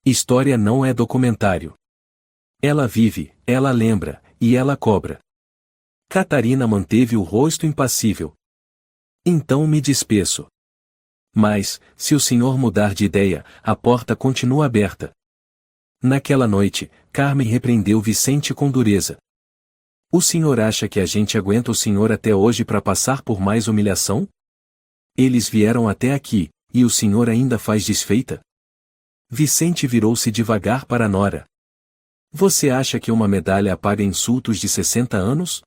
A: História não é documentário. Ela vive, ela lembra, e ela cobra. Catarina manteve o rosto impassível. Então me despeço. Mas, se o senhor mudar de ideia, a porta continua aberta. Naquela noite, Carmen repreendeu Vicente com dureza. O senhor acha que a gente aguenta o senhor até hoje para passar por mais humilhação? Eles vieram até aqui, e o senhor ainda faz desfeita? Vicente virou-se devagar para Nora. Você acha que uma medalha apaga insultos de 60 anos?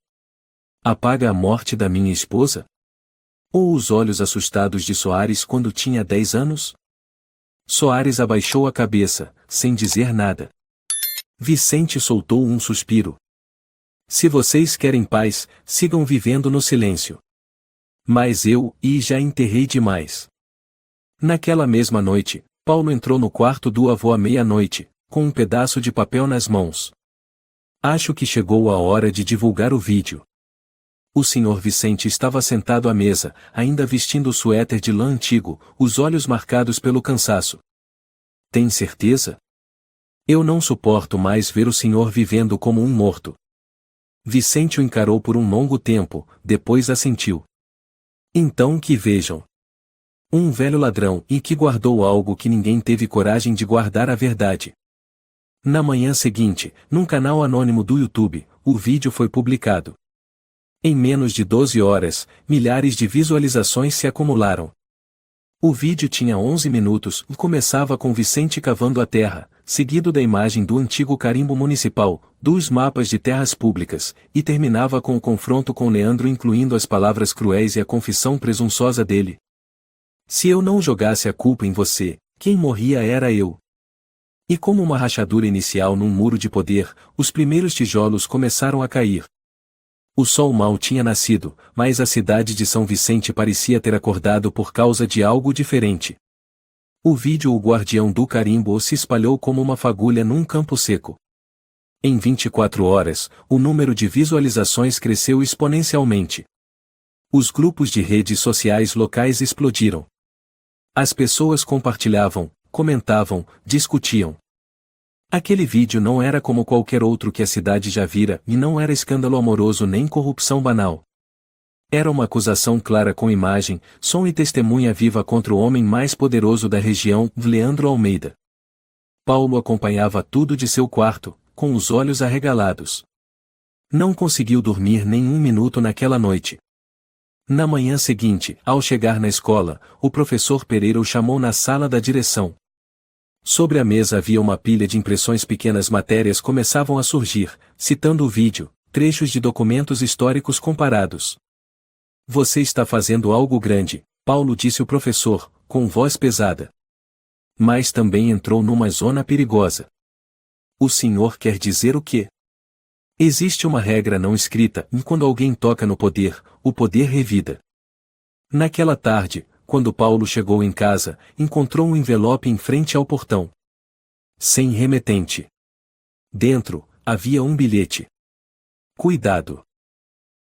A: Apaga a morte da minha esposa? Ou os olhos assustados de Soares quando tinha 10 anos? Soares abaixou a cabeça, sem dizer nada. Vicente soltou um suspiro. Se vocês querem paz, sigam vivendo no silêncio. Mas eu já enterrei demais. Naquela mesma noite, Paulo entrou no quarto do avô à meia-noite, com um pedaço de papel nas mãos. Acho que chegou a hora de divulgar o vídeo. O Sr. Vicente estava sentado à mesa, ainda vestindo o suéter de lã antigo, os olhos marcados pelo cansaço. Tem certeza? Eu não suporto mais ver o senhor vivendo como um morto. Vicente o encarou por um longo tempo, depois assentiu. Então que vejam. Um velho ladrão e que guardou algo que ninguém teve coragem de guardar, a verdade. Na manhã seguinte, num canal anônimo do YouTube, o vídeo foi publicado. Em menos de 12 horas, milhares de visualizações se acumularam. O vídeo tinha 11 minutos e começava com Vicente cavando a terra, seguido da imagem do antigo carimbo municipal, dos mapas de terras públicas, e terminava com o confronto com Leandro, incluindo as palavras cruéis e a confissão presunçosa dele. Se eu não jogasse a culpa em você, quem morria era eu. E como uma rachadura inicial num muro de poder, os primeiros tijolos começaram a cair. O sol mal tinha nascido, mas a cidade de São Vicente parecia ter acordado por causa de algo diferente. O vídeo O Guardião do Carimbo se espalhou como uma fagulha num campo seco. Em 24 horas, o número de visualizações cresceu exponencialmente. Os grupos de redes sociais locais explodiram. As pessoas compartilhavam, comentavam, discutiam. Aquele vídeo não era como qualquer outro que a cidade já vira, e não era escândalo amoroso nem corrupção banal. Era uma acusação clara com imagem, som e testemunha viva contra o homem mais poderoso da região, Leandro Almeida. Paulo acompanhava tudo de seu quarto, com os olhos arregalados. Não conseguiu dormir nem um minuto naquela noite. Na manhã seguinte, ao chegar na escola, o professor Pereira o chamou na sala da direção. Sobre a mesa havia uma pilha de impressões, pequenas matérias começavam a surgir, citando o vídeo, trechos de documentos históricos comparados. Você está fazendo algo grande, Paulo, disse o professor, com voz pesada. Mas também entrou numa zona perigosa. O senhor quer dizer o quê? Existe uma regra não escrita, e quando alguém toca no poder, o poder revida. Naquela tarde, quando Paulo chegou em casa, encontrou um envelope em frente ao portão. Sem remetente. Dentro, havia um bilhete. Cuidado.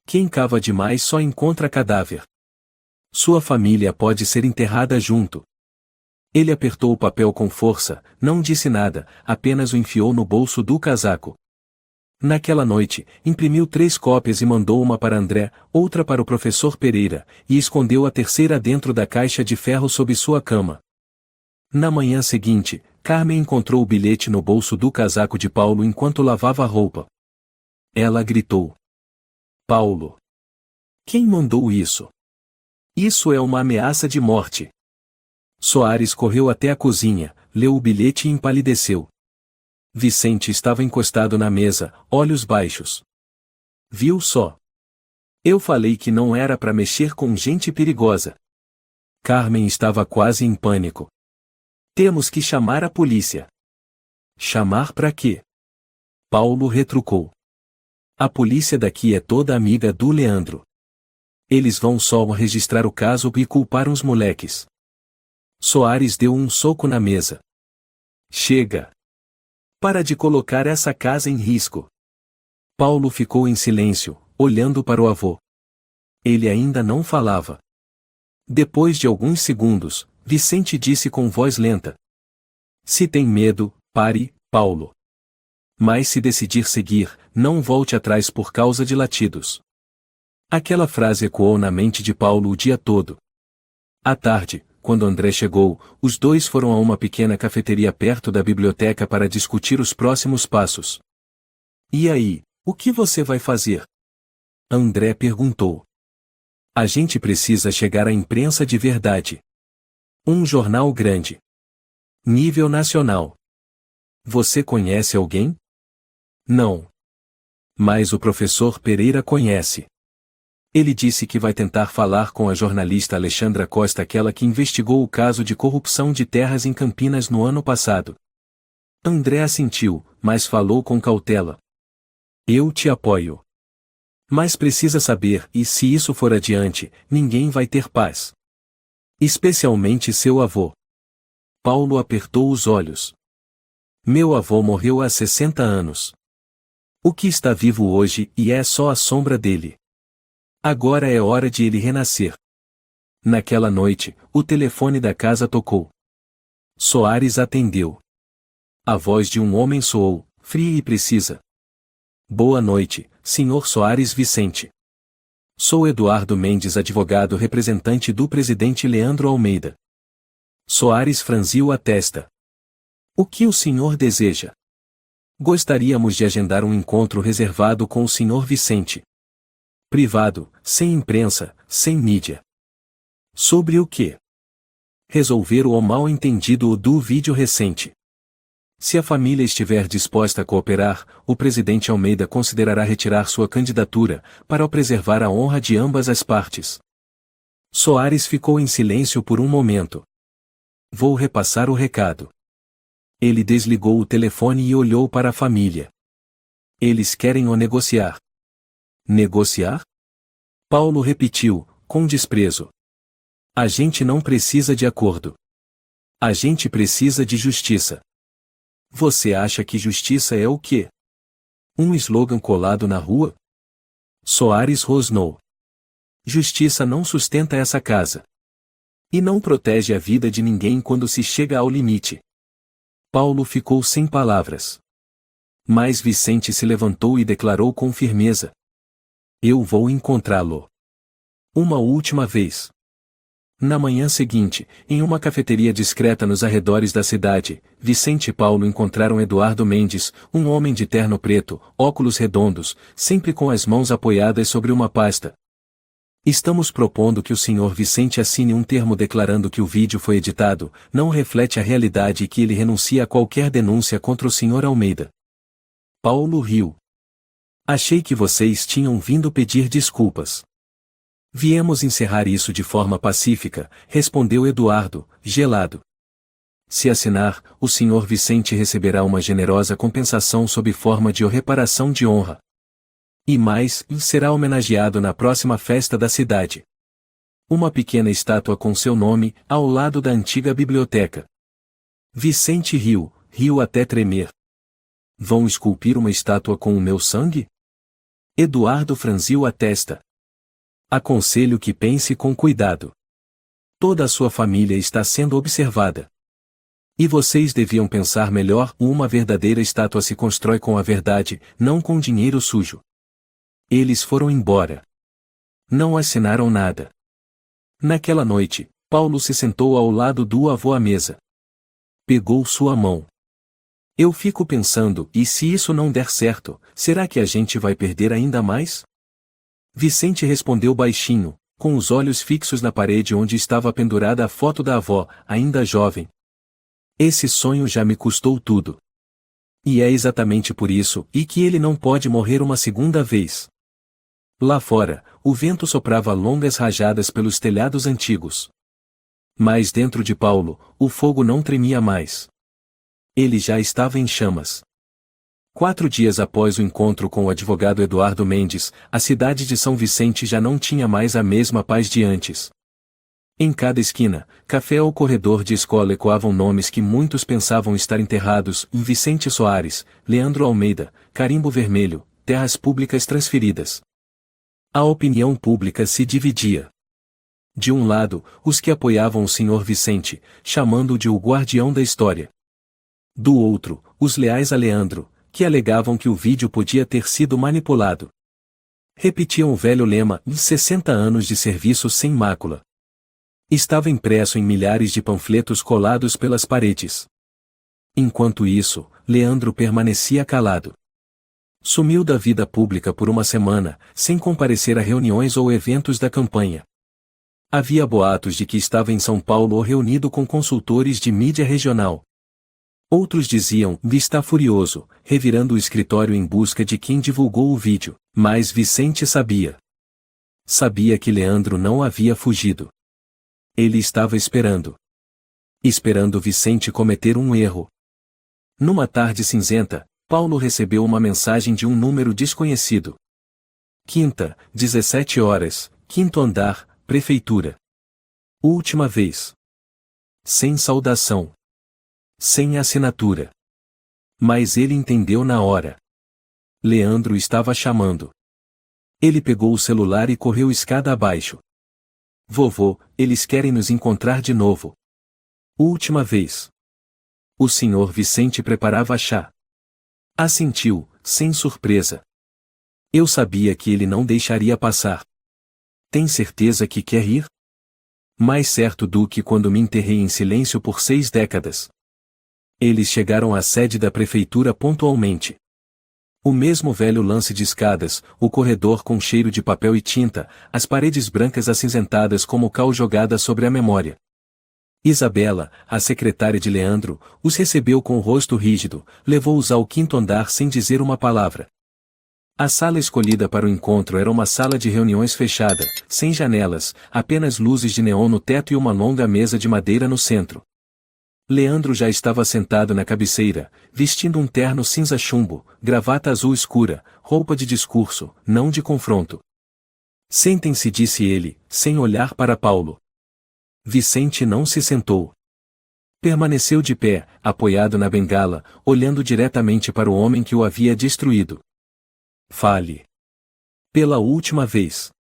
A: Quem cava demais só encontra cadáver. Sua família pode ser enterrada junto. Ele apertou o papel com força, não disse nada, apenas o enfiou no bolso do casaco. Naquela noite, imprimiu 3 cópias e mandou uma para André, outra para o professor Pereira, e escondeu a terceira dentro da caixa de ferro sob sua cama. Na manhã seguinte, Carmen encontrou o bilhete no bolso do casaco de Paulo enquanto lavava a roupa. Ela gritou. Paulo! Quem mandou isso? Isso é uma ameaça de morte. Soares correu até a cozinha, leu o bilhete e empalideceu. Vicente estava encostado na mesa, olhos baixos. Viu só? Eu falei que não era para mexer com gente perigosa. Carmen estava quase em pânico. Temos que chamar a polícia. Chamar para quê? Paulo retrucou. A polícia daqui é toda amiga do Leandro. Eles vão só registrar o caso e culpar os moleques. Soares deu um soco na mesa. Chega! Para de colocar essa casa em risco. Paulo ficou em silêncio, olhando para o avô. Ele ainda não falava. Depois de alguns segundos, Vicente disse com voz lenta: Se tem medo, pare, Paulo. Mas se decidir seguir, não volte atrás por causa de latidos. Aquela frase ecoou na mente de Paulo o dia todo. À tarde, quando André chegou, os dois foram a uma pequena cafeteria perto da biblioteca para discutir os próximos passos. E aí, o que você vai fazer? André perguntou. A gente precisa chegar à imprensa de verdade. Um jornal grande. Nível nacional. Você conhece alguém? Não. Mas o professor Pereira conhece. Ele disse que vai tentar falar com a jornalista Alexandra Costa, aquela que investigou o caso de corrupção de terras em Campinas no ano passado. André assentiu, mas falou com cautela. Eu te apoio. Mas precisa saber, e se isso for adiante, ninguém vai ter paz. Especialmente seu avô. Paulo apertou os olhos. Meu avô morreu há 60 anos. O que está vivo hoje e é só a sombra dele. Agora é hora de ele renascer. Naquela noite, o telefone da casa tocou. Soares atendeu. A voz de um homem soou, fria e precisa. Boa noite, Sr. Soares Vicente. Sou Eduardo Mendes, advogado representante do presidente Leandro Almeida. Soares franziu a testa. O que o senhor deseja? Gostaríamos de agendar um encontro reservado com o Sr. Vicente. Privado, sem imprensa, sem mídia. Sobre o quê? Resolver o mal-entendido do vídeo recente. Se a família estiver disposta a cooperar, o presidente Almeida considerará retirar sua candidatura, para preservar a honra de ambas as partes. Soares ficou em silêncio por um momento. Vou repassar o recado. Ele desligou o telefone e olhou para a família. Eles querem o negociar. Negociar? Paulo repetiu, com desprezo. A gente não precisa de acordo. A gente precisa de justiça. Você acha que justiça é o quê? Um slogan colado na rua? Soares rosnou. Justiça não sustenta essa casa. E não protege a vida de ninguém quando se chega ao limite. Paulo ficou sem palavras. Mas Vicente se levantou e declarou com firmeza. Eu vou encontrá-lo. Uma última vez. Na manhã seguinte, em uma cafeteria discreta nos arredores da cidade, Vicente e Paulo encontraram Eduardo Mendes, um homem de terno preto, óculos redondos, sempre com as mãos apoiadas sobre uma pasta. Estamos propondo que o Sr. Vicente assine um termo declarando que o vídeo foi editado, não reflete a realidade e que ele renuncia a qualquer denúncia contra o Sr. Almeida. Paulo riu. Achei que vocês tinham vindo pedir desculpas. Viemos encerrar isso de forma pacífica, respondeu Eduardo, gelado. Se assinar, o Sr. Vicente receberá uma generosa compensação sob forma de reparação de honra. E mais, será homenageado na próxima festa da cidade. Uma pequena estátua com seu nome, ao lado da antiga biblioteca. Vicente riu até tremer. Vão esculpir uma estátua com o meu sangue? Eduardo franziu a testa. Aconselho que pense com cuidado. Toda a sua família está sendo observada. E vocês deviam pensar melhor, uma verdadeira estátua se constrói com a verdade, não com dinheiro sujo. Eles foram embora. Não assinaram nada. Naquela noite, Paulo se sentou ao lado do avô à mesa. Pegou sua mão. Eu fico pensando, e se isso não der certo, será que a gente vai perder ainda mais? Vicente respondeu baixinho, com os olhos fixos na parede onde estava pendurada a foto da avó, ainda jovem. Esse sonho já me custou tudo. E é exatamente por isso, e que ele não pode morrer uma segunda vez. Lá fora, o vento soprava longas rajadas pelos telhados antigos. Mas dentro de Paulo, o fogo não tremia mais. Ele já estava em chamas. 4 dias após o encontro com o advogado Eduardo Mendes, a cidade de São Vicente já não tinha mais a mesma paz de antes. Em cada esquina, café ou corredor de escola ecoavam nomes que muitos pensavam estar enterrados: Vicente Soares, Leandro Almeida, Carimbo Vermelho, terras públicas transferidas. A opinião pública se dividia. De um lado, os que apoiavam o Sr. Vicente, chamando-o de o guardião da história. Do outro, os leais a Leandro, que alegavam que o vídeo podia ter sido manipulado. Repetiam o velho lema: 60 anos de serviço sem mácula. Estava impresso em milhares de panfletos colados pelas paredes. Enquanto isso, Leandro permanecia calado. Sumiu da vida pública por uma semana, sem comparecer a reuniões ou eventos da campanha. Havia boatos de que estava em São Paulo ou reunido com consultores de mídia regional. Outros diziam: está furioso, revirando o escritório em busca de quem divulgou o vídeo. Mas Vicente sabia. Sabia que Leandro não havia fugido. Ele estava esperando. Esperando Vicente cometer um erro. Numa tarde cinzenta, Paulo recebeu uma mensagem de um número desconhecido. Quinta, 17 horas, quinto andar, prefeitura. Última vez. Sem saudação. Sem assinatura. Mas ele entendeu na hora. Leandro estava chamando. Ele pegou o celular e correu escada abaixo. Vovô, eles querem nos encontrar de novo. Última vez. O Sr. Vicente preparava chá. Assentiu, sem surpresa. Eu sabia que ele não deixaria passar. Tem certeza que quer ir? Mais certo do que quando me enterrei em silêncio por 6 décadas. Eles chegaram à sede da prefeitura pontualmente. O mesmo velho lance de escadas, o corredor com cheiro de papel e tinta, as paredes brancas acinzentadas como cal jogada sobre a memória. Isabela, a secretária de Leandro, os recebeu com o rosto rígido, levou-os ao quinto andar sem dizer uma palavra. A sala escolhida para o encontro era uma sala de reuniões fechada, sem janelas, apenas luzes de neon no teto e uma longa mesa de madeira no centro. Leandro já estava sentado na cabeceira, vestindo um terno cinza chumbo, gravata azul escura, roupa de discurso, não de confronto. Sentem-se, disse ele, sem olhar para Paulo. Vicente não se sentou. Permaneceu de pé, apoiado na bengala, olhando diretamente para o homem que o havia destruído. Fale. Pela última vez.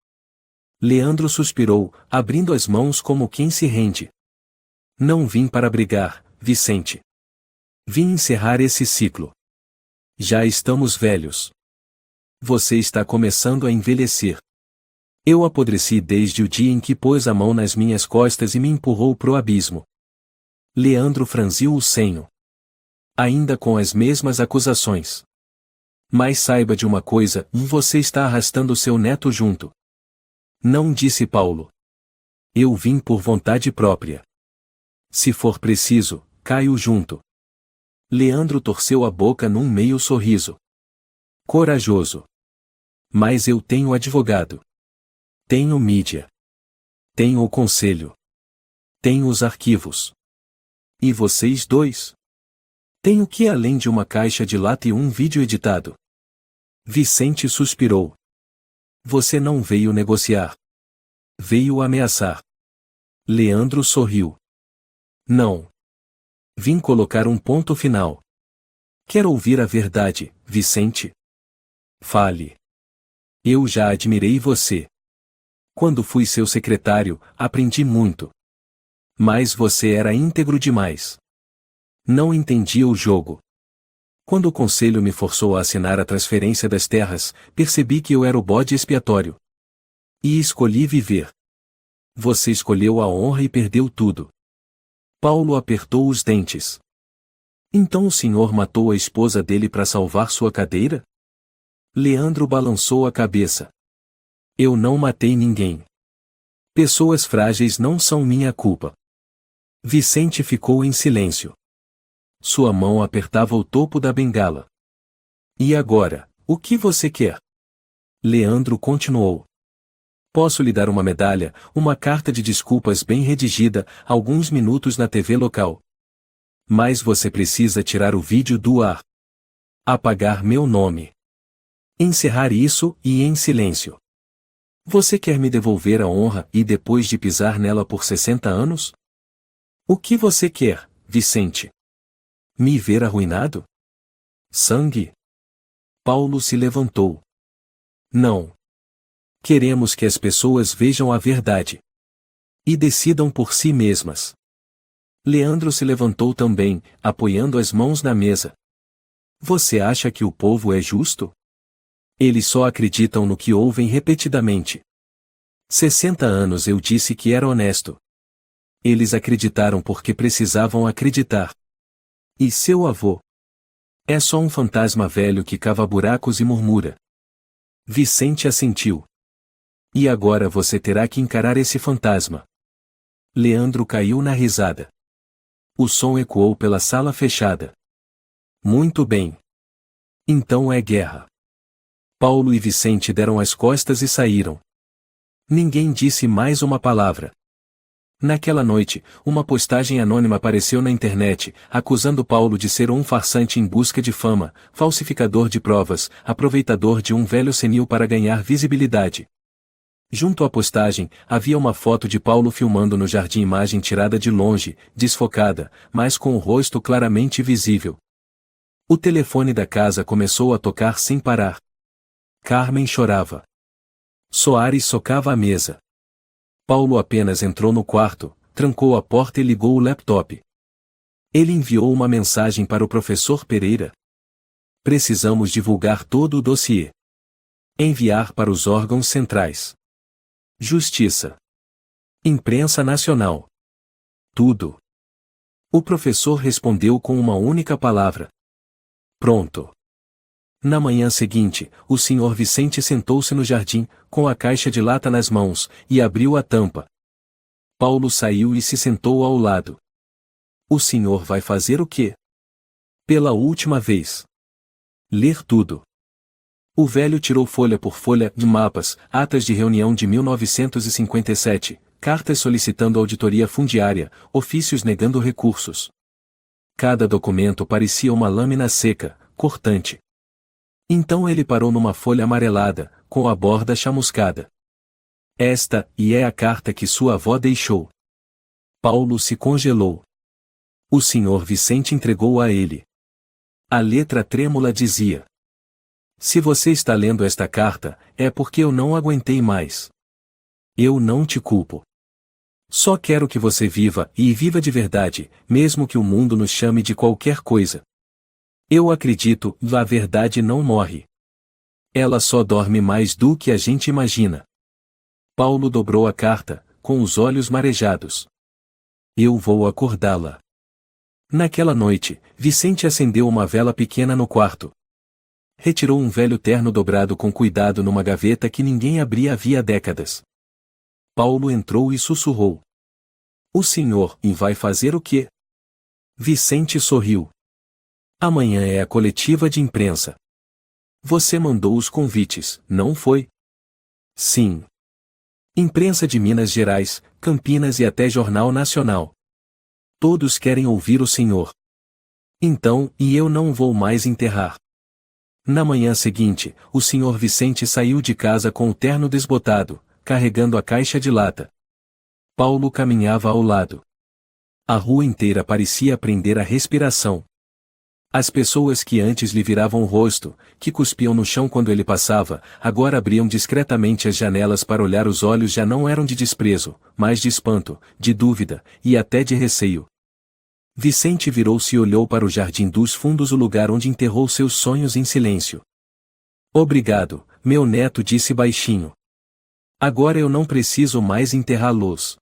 A: Leandro suspirou, abrindo as mãos como quem se rende. Não vim para brigar, Vicente. Vim encerrar esse ciclo. Já estamos velhos. Você está começando a envelhecer. Eu apodreci desde o dia em que pôs a mão nas minhas costas e me empurrou pro abismo. Leandro franziu o senho. Ainda com as mesmas acusações. Mas saiba de uma coisa, você está arrastando seu neto junto. Não, disse Paulo. Eu vim por vontade própria. Se for preciso, caio junto. Leandro torceu a boca num meio sorriso. Corajoso. Mas eu tenho advogado. Tenho mídia. Tenho o conselho. Tenho os arquivos. E vocês dois? Tenho que além de uma caixa de lata e um vídeo editado. Vicente suspirou. Você não veio negociar. Veio ameaçar. Leandro sorriu. Não. Vim colocar um ponto final. Quer ouvir a verdade, Vicente? Fale. Eu já admirei você. Quando fui seu secretário, aprendi muito. Mas você era íntegro demais. Não entendia o jogo. Quando o conselho me forçou a assinar a transferência das terras, percebi que eu era o bode expiatório. E escolhi viver. Você escolheu a honra e perdeu tudo. Paulo apertou os dentes. Então o senhor matou a esposa dele para salvar sua cadeira? Leandro balançou a cabeça. Eu não matei ninguém. Pessoas frágeis não são minha culpa. Vicente ficou em silêncio. Sua mão apertava o topo da bengala. E agora, o que você quer? Leandro continuou. Posso lhe dar uma medalha, uma carta de desculpas bem redigida, alguns minutos na TV local. Mas você precisa tirar o vídeo do ar. Apagar meu nome. Encerrar isso e em silêncio. Você quer me devolver a honra e depois de pisar nela por 60 anos? O que você quer, Vicente? Me ver arruinado? Sangue? Paulo se levantou. Não. Queremos que as pessoas vejam a verdade. E decidam por si mesmas. Leandro se levantou também, apoiando as mãos na mesa. Você acha que o povo é justo? Eles só acreditam no que ouvem repetidamente. 60 anos eu disse que era honesto. Eles acreditaram porque precisavam acreditar. E seu avô? É só um fantasma velho que cava buracos e murmura. Vicente assentiu. E agora você terá que encarar esse fantasma. Leandro caiu na risada. O som ecoou pela sala fechada. Muito bem. Então é guerra. Paulo e Vicente deram as costas e saíram. Ninguém disse mais uma palavra. Naquela noite, uma postagem anônima apareceu na internet, acusando Paulo de ser um farsante em busca de fama, falsificador de provas, aproveitador de um velho senil para ganhar visibilidade. Junto à postagem, havia uma foto de Paulo filmando no jardim, imagem tirada de longe, desfocada, mas com o rosto claramente visível. O telefone da casa começou a tocar sem parar. Carmen chorava. Soares socava a mesa. Paulo apenas entrou no quarto, trancou a porta e ligou o laptop. Ele enviou uma mensagem para o professor Pereira. Precisamos divulgar todo o dossiê. Enviar para os órgãos centrais. Justiça. Imprensa nacional. Tudo. O professor respondeu com uma única palavra. Pronto. Na manhã seguinte, o Sr. Vicente sentou-se no jardim, com a caixa de lata nas mãos, e abriu a tampa. Paulo saiu e se sentou ao lado. O senhor vai fazer o quê? Pela última vez. Ler tudo. O velho tirou folha por folha de mapas, atas de reunião de 1957, cartas solicitando auditoria fundiária, ofícios negando recursos. Cada documento parecia uma lâmina seca, cortante. Então ele parou numa folha amarelada, com a borda chamuscada. Esta, e é a carta que sua avó deixou. Paulo se congelou. O Sr. Vicente entregou a ele. A letra trêmula dizia: Se você está lendo esta carta, é porque eu não aguentei mais. Eu não te culpo. Só quero que você viva, e viva de verdade, mesmo que o mundo nos chame de qualquer coisa. Eu acredito, a verdade não morre. Ela só dorme mais do que a gente imagina. Paulo dobrou a carta, com os olhos marejados. Eu vou acordá-la. Naquela noite, Vicente acendeu uma vela pequena no quarto. Retirou um velho terno dobrado com cuidado numa gaveta que ninguém abria havia décadas. Paulo entrou e sussurrou. O senhor, e vai fazer o quê? Vicente sorriu. Amanhã é a coletiva de imprensa. Você mandou os convites, não foi? Sim. Imprensa de Minas Gerais, Campinas e até Jornal Nacional. Todos querem ouvir o senhor. Então, e eu não vou mais enterrar. Na manhã seguinte, o senhor Vicente saiu de casa com o terno desbotado, carregando a caixa de lata. Paulo caminhava ao lado. A rua inteira parecia prender a respiração. As pessoas que antes lhe viravam o rosto, que cuspiam no chão quando ele passava, agora abriam discretamente as janelas para olhar. Os olhos já não eram de desprezo, mas de espanto, de dúvida, e até de receio. Vicente virou-se e olhou para o jardim dos fundos, o lugar onde enterrou seus sonhos em silêncio. Obrigado, meu neto, disse baixinho. Agora eu não preciso mais enterrá-los.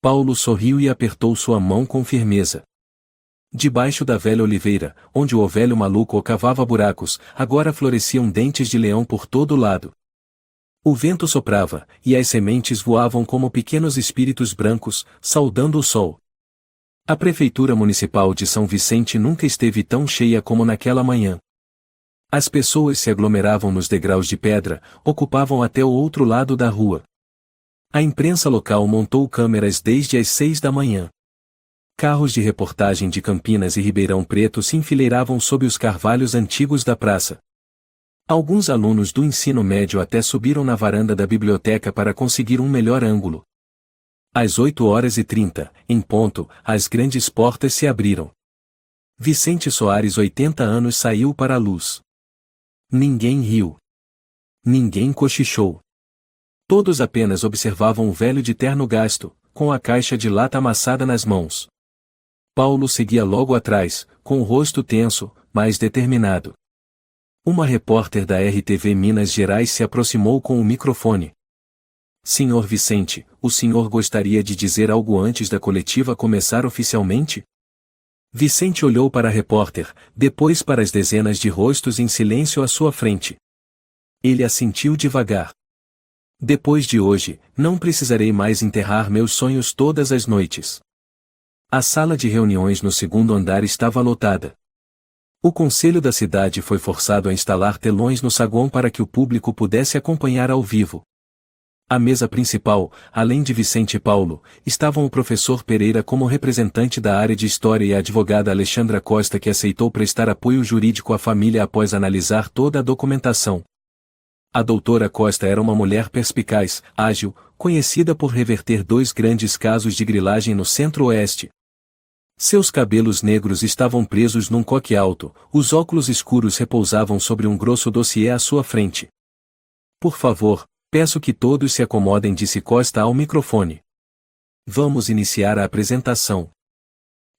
A: Paulo sorriu e apertou sua mão com firmeza. Debaixo da velha oliveira, onde o velho maluco cavava buracos, agora floresciam dentes de leão por todo lado. O vento soprava, e as sementes voavam como pequenos espíritos brancos, saudando o sol. A Prefeitura Municipal de São Vicente nunca esteve tão cheia como naquela manhã. As pessoas se aglomeravam nos degraus de pedra, ocupavam até o outro lado da rua. A imprensa local montou câmeras desde as 6 da manhã. Carros de reportagem de Campinas e Ribeirão Preto se enfileiravam sob os carvalhos antigos da praça. Alguns alunos do ensino médio até subiram na varanda da biblioteca para conseguir um melhor ângulo. Às 8h30, em ponto, as grandes portas se abriram. Vicente Soares, 80 anos, saiu para a luz. Ninguém riu. Ninguém cochichou. Todos apenas observavam o velho de terno gasto, com a caixa de lata amassada nas mãos. Paulo seguia logo atrás, com o rosto tenso, mas determinado. Uma repórter da RTV Minas Gerais se aproximou com o microfone. Senhor Vicente, o senhor gostaria de dizer algo antes da coletiva começar oficialmente? Vicente olhou para a repórter, depois para as dezenas de rostos em silêncio à sua frente. Ele assentiu devagar. Depois de hoje, não precisarei mais enterrar meus sonhos todas as noites. A sala de reuniões no segundo andar estava lotada. O conselho da cidade foi forçado a instalar telões no saguão para que o público pudesse acompanhar ao vivo. À mesa principal, além de Vicente e Paulo, estavam o professor Pereira como representante da área de História e a advogada Alexandra Costa, que aceitou prestar apoio jurídico à família após analisar toda a documentação. A doutora Costa era uma mulher perspicaz, ágil, conhecida por reverter 2 grandes casos de grilagem no Centro-Oeste. Seus cabelos negros estavam presos num coque alto, os óculos escuros repousavam sobre um grosso dossiê à sua frente. Por favor, peço que todos se acomodem, disse Costa ao microfone. Vamos iniciar a apresentação.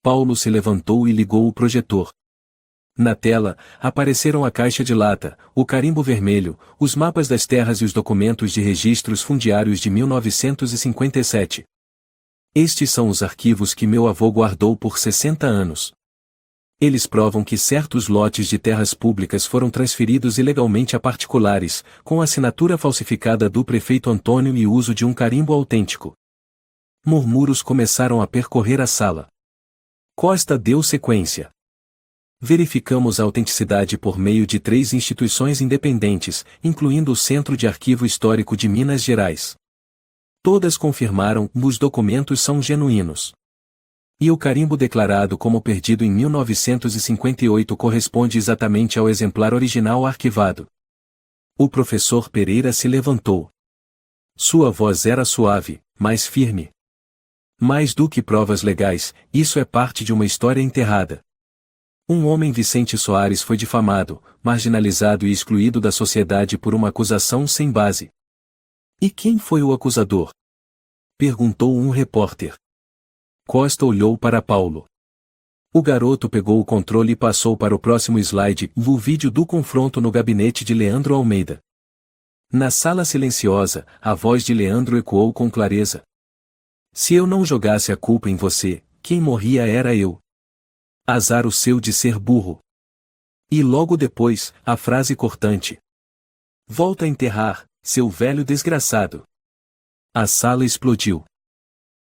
A: Paulo se levantou e ligou o projetor. Na tela, apareceram a caixa de lata, o carimbo vermelho, os mapas das terras e os documentos de registros fundiários de 1957. Estes são os arquivos que meu avô guardou por 60 anos. Eles provam que certos lotes de terras públicas foram transferidos ilegalmente a particulares, com assinatura falsificada do prefeito Antônio e uso de um carimbo autêntico. Murmúrios começaram a percorrer a sala. Costa deu sequência. Verificamos a autenticidade por meio de 3 instituições independentes, incluindo o Centro de Arquivo Histórico de Minas Gerais. Todas confirmaram que os documentos são genuínos. E o carimbo declarado como perdido em 1958 corresponde exatamente ao exemplar original arquivado. O professor Pereira se levantou. Sua voz era suave, mas firme. Mais do que provas legais, isso é parte de uma história enterrada. Um homem, Vicente Soares, foi difamado, marginalizado e excluído da sociedade por uma acusação sem base. E quem foi o acusador? Perguntou um repórter. Costa olhou para Paulo. O garoto pegou o controle e passou para o próximo slide, o vídeo do confronto no gabinete de Leandro Almeida. Na sala silenciosa, a voz de Leandro ecoou com clareza. Se eu não jogasse a culpa em você, quem morria era eu. Azar o seu de ser burro. E logo depois, a frase cortante. Volta a enterrar, seu velho desgraçado. A sala explodiu.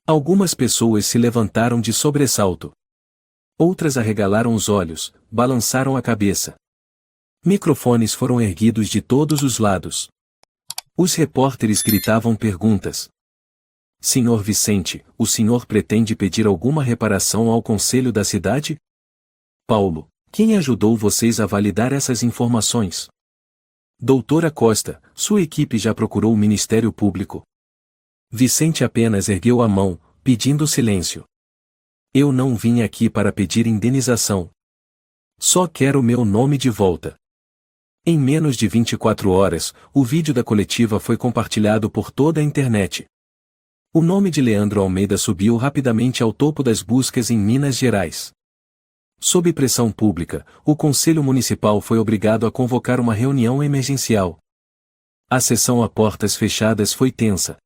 A: Algumas pessoas se levantaram de sobressalto. Outras arregalaram os olhos, balançaram a cabeça. Microfones foram erguidos de todos os lados. Os repórteres gritavam perguntas. Senhor Vicente, o senhor pretende pedir alguma reparação ao conselho da cidade? Paulo, quem ajudou vocês a validar essas informações? Doutora Costa, sua equipe já procurou o Ministério Público. Vicente apenas ergueu a mão, pedindo silêncio. Eu não vim aqui para pedir indenização. Só quero meu nome de volta. Em menos de 24 horas, o vídeo da coletiva foi compartilhado por toda a internet. O nome de Leandro Almeida subiu rapidamente ao topo das buscas em Minas Gerais. Sob pressão pública, o Conselho Municipal foi obrigado a convocar uma reunião emergencial. A sessão a portas fechadas foi tensa.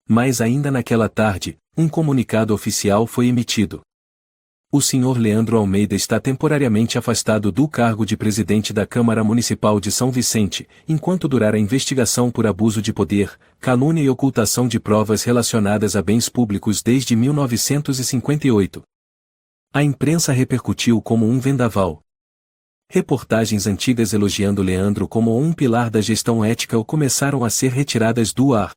A: Mas ainda naquela tarde, um comunicado oficial foi emitido. O senhor Leandro Almeida está temporariamente afastado do cargo de presidente da Câmara Municipal de São Vicente, enquanto durar a investigação por abuso de poder, calúnia e ocultação de provas relacionadas a bens públicos desde 1958. A imprensa repercutiu como um vendaval. Reportagens antigas elogiando Leandro como um pilar da gestão ética começaram a ser retiradas do ar.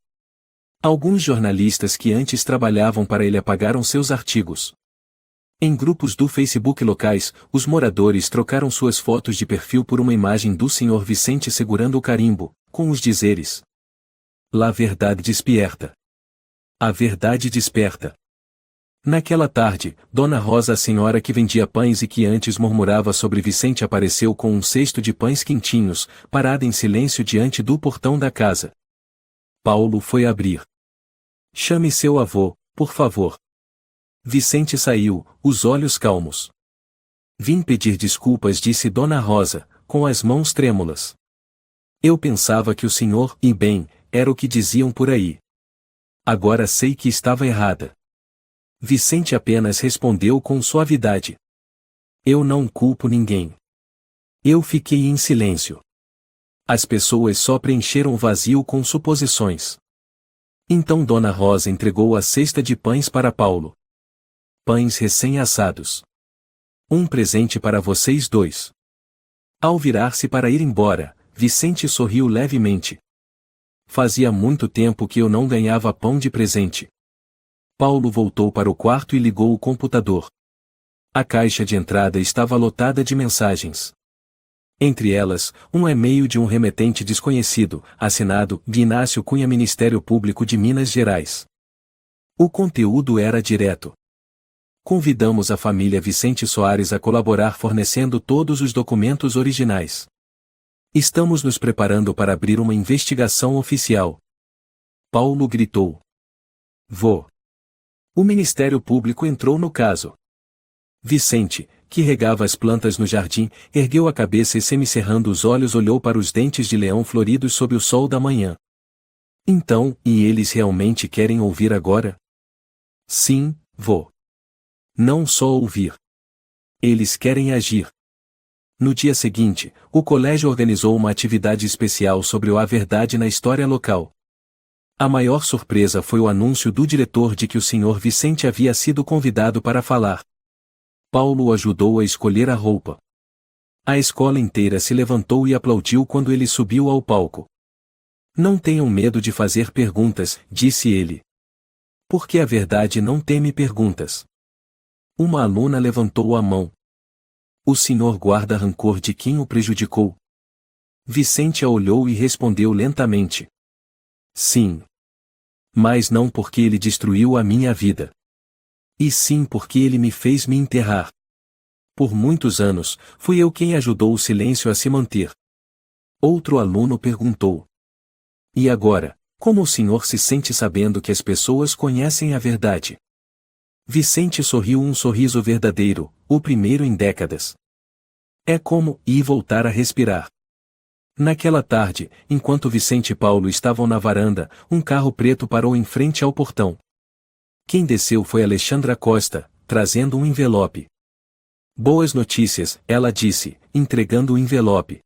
A: Alguns jornalistas que antes trabalhavam para ele apagaram seus artigos. Em grupos do Facebook locais, os moradores trocaram suas fotos de perfil por uma imagem do Sr. Vicente segurando o carimbo, com os dizeres: "La verdade despierta. A verdade desperta." Naquela tarde, Dona Rosa, a senhora que vendia pães e que antes murmurava sobre Vicente, apareceu com um cesto de pães quentinhos, parada em silêncio diante do portão da casa. Paulo foi abrir. "Chame seu avô, por favor." Vicente saiu, os olhos calmos. "Vim pedir desculpas", disse Dona Rosa, com as mãos trêmulas. "Eu pensava que o senhor, e bem, era o que diziam por aí. Agora sei que estava errada." Vicente apenas respondeu com suavidade: "Eu não culpo ninguém." Eu fiquei em silêncio. As pessoas só preencheram o vazio com suposições. Então Dona Rosa entregou a cesta de pães para Paulo. "Pães recém-assados. Um presente para vocês dois." Ao virar-se para ir embora, Vicente sorriu levemente. "Fazia muito tempo que eu não ganhava pão de presente." Paulo voltou para o quarto e ligou o computador. A caixa de entrada estava lotada de mensagens. Entre elas, um e-mail de um remetente desconhecido, assinado Inácio Cunha, Ministério Público de Minas Gerais. O conteúdo era direto. "Convidamos a família Vicente Soares a colaborar fornecendo todos os documentos originais. Estamos nos preparando para abrir uma investigação oficial." Paulo gritou: "Vô!" O Ministério Público entrou no caso. Vicente, que regava as plantas no jardim, ergueu a cabeça e, semicerrando os olhos, olhou para os dentes de leão floridos sob o sol da manhã. "Então, e eles realmente querem ouvir agora?" "Sim, vô. Não só ouvir. Eles querem agir." No dia seguinte, o colégio organizou uma atividade especial sobre a verdade na história local. A maior surpresa foi o anúncio do diretor de que o Sr. Vicente havia sido convidado para falar. Paulo o ajudou a escolher a roupa. A escola inteira se levantou e aplaudiu quando ele subiu ao palco. "Não tenham medo de fazer perguntas", disse ele. "Porque a verdade não teme perguntas." Uma aluna levantou a mão. "O senhor guarda rancor de quem o prejudicou?" Vicente a olhou e respondeu lentamente: "Sim. Mas não porque ele destruiu a minha vida. E sim porque ele me fez me enterrar. Por muitos anos, fui eu quem ajudou o silêncio a se manter." Outro aluno perguntou: "E agora, como o senhor se sente sabendo que as pessoas conhecem a verdade?" Vicente sorriu um sorriso verdadeiro, o primeiro em décadas. "É como ir voltar a respirar." Naquela tarde, enquanto Vicente e Paulo estavam na varanda, um carro preto parou em frente ao portão. Quem desceu foi Alexandra Costa, trazendo um envelope. "Boas notícias", ela disse, entregando o envelope.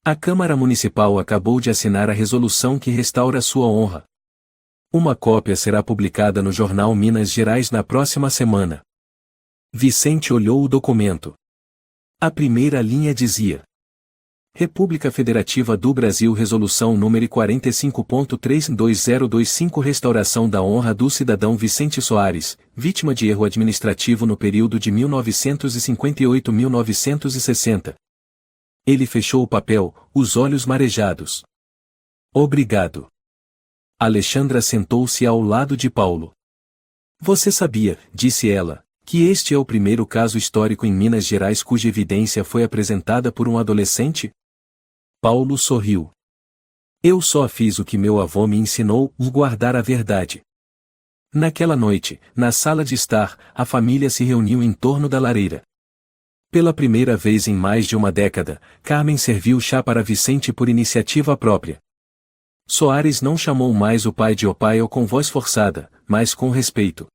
A: "A Câmara Municipal acabou de assinar a resolução que restaura sua honra. Uma cópia será publicada no jornal Minas Gerais na próxima semana." Vicente olhou o documento. A primeira linha dizia: "República Federativa do Brasil, Resolução número 45.32025, restauração da honra do cidadão Vicente Soares, vítima de erro administrativo no período de 1958-1960. Ele fechou o papel, os olhos marejados. "Obrigado." Alexandra sentou-se ao lado de Paulo. "Você sabia", disse ela, "que este é o primeiro caso histórico em Minas Gerais cuja evidência foi apresentada por um adolescente?" Paulo sorriu. "Eu só fiz o que meu avô me ensinou, guardar a verdade." Naquela noite, na sala de estar, a família se reuniu em torno da lareira. Pela primeira vez em mais de uma década, Carmen serviu chá para Vicente por iniciativa própria. Soares não chamou mais o pai de "o pai" ou com voz forçada, mas com respeito.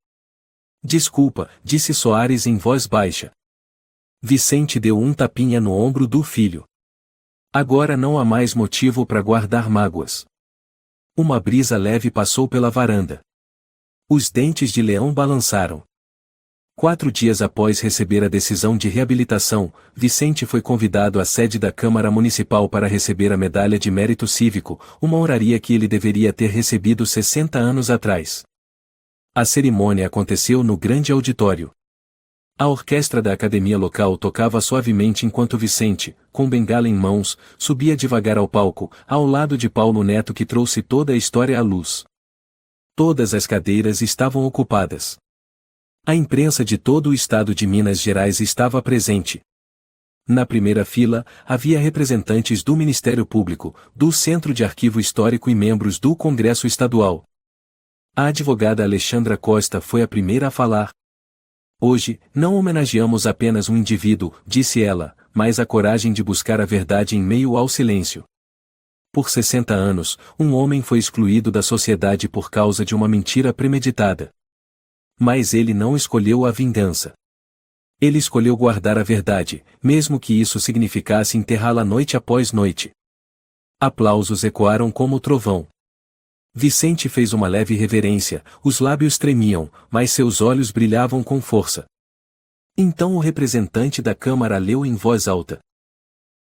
A: "Desculpa", disse Soares em voz baixa. Vicente deu um tapinha no ombro do filho. Agora não há mais motivo para guardar mágoas. Uma brisa leve passou pela varanda. Os dentes de leão balançaram. 4 dias após receber a decisão de reabilitação, Vicente foi convidado à sede da Câmara Municipal para receber a Medalha de Mérito Cívico, uma honraria que ele deveria ter recebido 60 anos atrás. A cerimônia aconteceu no grande auditório. A orquestra da academia local tocava suavemente enquanto Vicente, com bengala em mãos, subia devagar ao palco, ao lado de Paulo Neto, que trouxe toda a história à luz. Todas as cadeiras estavam ocupadas. A imprensa de todo o estado de Minas Gerais estava presente. Na primeira fila, havia representantes do Ministério Público, do Centro de Arquivo Histórico e membros do Congresso Estadual. A advogada Alexandra Costa foi a primeira a falar. Hoje, não homenageamos apenas um indivíduo, disse ela, mas a coragem de buscar a verdade em meio ao silêncio. Por 60 anos, um homem foi excluído da sociedade por causa de uma mentira premeditada. Mas ele não escolheu a vingança. Ele escolheu guardar a verdade, mesmo que isso significasse enterrá-la noite após noite. Aplausos ecoaram como trovão. Vicente fez uma leve reverência, os lábios tremiam, mas seus olhos brilhavam com força. Então o representante da Câmara leu em voz alta.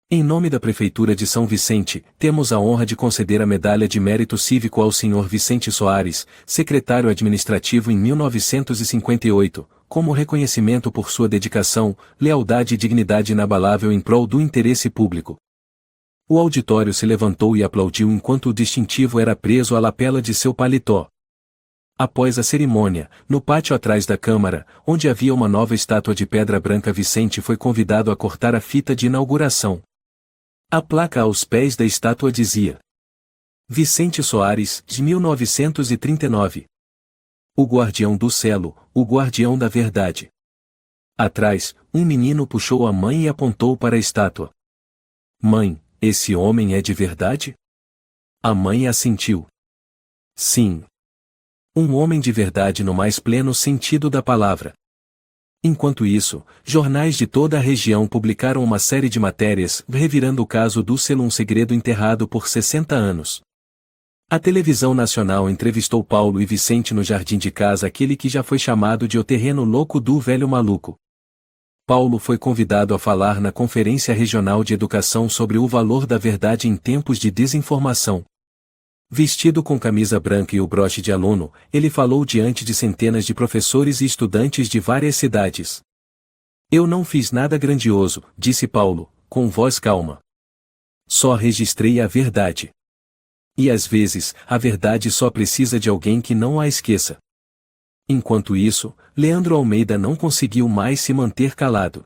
A: Em nome da Prefeitura de São Vicente, temos a honra de conceder a Medalha de Mérito Cívico ao Sr. Vicente Soares, secretário administrativo em 1958, como reconhecimento por sua dedicação, lealdade e dignidade inabalável em prol do interesse público. O auditório se levantou e aplaudiu enquanto o distintivo era preso à lapela de seu paletó. Após a cerimônia, no pátio atrás da Câmara, onde havia uma nova estátua de pedra branca, Vicente foi convidado a cortar a fita de inauguração. A placa aos pés da estátua dizia: Vicente Soares, de 1939. O guardião do selo, o guardião da verdade. Atrás, um menino puxou a mãe e apontou para a estátua. Mãe, esse homem é de verdade? A mãe assentiu. Sim. Um homem de verdade no mais pleno sentido da palavra. Enquanto isso, jornais de toda a região publicaram uma série de matérias revirando o caso do selo, um segredo enterrado por 60 anos. A televisão nacional entrevistou Paulo e Vicente no jardim de casa, aquele que já foi chamado de o terreno louco do velho maluco. Paulo foi convidado a falar na Conferência Regional de Educação sobre o valor da verdade em tempos de desinformação. Vestido com camisa branca e o broche de aluno, ele falou diante de centenas de professores e estudantes de várias cidades. Eu não fiz nada grandioso, disse Paulo, com voz calma. Só registrei a verdade. E às vezes, a verdade só precisa de alguém que não a esqueça. Enquanto isso, Leandro Almeida não conseguiu mais se manter calado.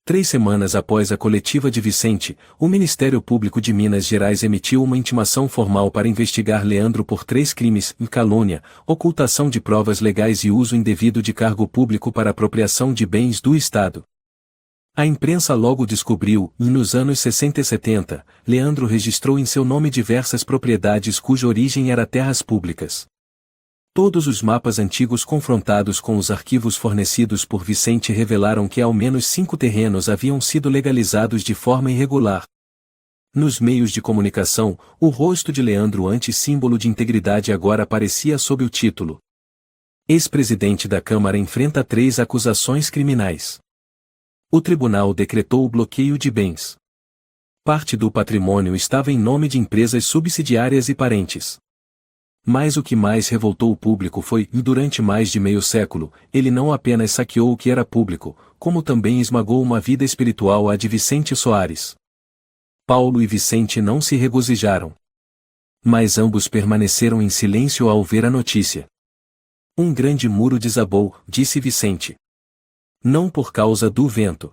A: 3 semanas após a coletiva de Vicente, o Ministério Público de Minas Gerais emitiu uma intimação formal para investigar Leandro por 3 crimes: calúnia, ocultação de provas legais e uso indevido de cargo público para apropriação de bens do Estado. A imprensa logo descobriu, e nos anos 60 e 70, Leandro registrou em seu nome diversas propriedades cuja origem era terras públicas. Todos os mapas antigos confrontados com os arquivos fornecidos por Vicente revelaram que ao menos 5 terrenos haviam sido legalizados de forma irregular. Nos meios de comunicação, o rosto de Leandro, antes símbolo de integridade, agora aparecia sob o título: Ex-presidente da Câmara enfrenta 3 acusações criminais. O tribunal decretou o bloqueio de bens. Parte do patrimônio estava em nome de empresas subsidiárias e parentes. Mas o que mais revoltou o público foi, durante mais de meio século, ele não apenas saqueou o que era público, como também esmagou uma vida espiritual, a de Vicente Soares. Paulo e Vicente não se regozijaram. Mas ambos permaneceram em silêncio ao ver a notícia. Um grande muro desabou, disse Vicente. Não por causa do vento,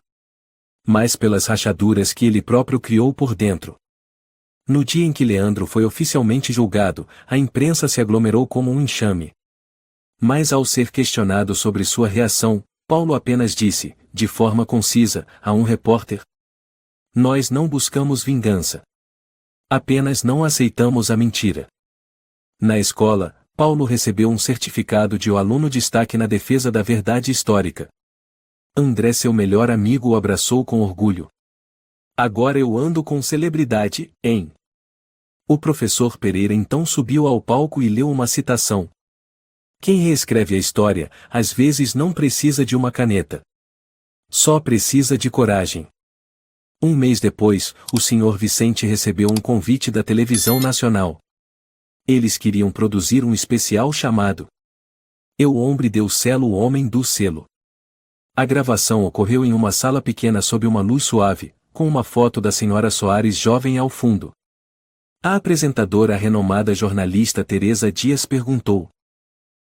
A: mas pelas rachaduras que ele próprio criou por dentro. No dia em que Leandro foi oficialmente julgado, a imprensa se aglomerou como um enxame. Mas ao ser questionado sobre sua reação, Paulo apenas disse, de forma concisa, a um repórter: Nós não buscamos vingança. Apenas não aceitamos a mentira. Na escola, Paulo recebeu um certificado de aluno destaque na defesa da verdade histórica. André, seu melhor amigo, o abraçou com orgulho. Agora eu ando com celebridade, hein? O professor Pereira então subiu ao palco e leu uma citação. Quem reescreve a história, às vezes não precisa de uma caneta. Só precisa de coragem. Um mês depois, o Sr. Vicente recebeu um convite da televisão nacional. Eles queriam produzir um especial chamado Eu Hombre do Selo, o Homem do Selo. A gravação ocorreu em uma sala pequena sob uma luz suave, com uma foto da Sra. Soares jovem ao fundo. A apresentadora, a renomada jornalista Teresa Dias, perguntou: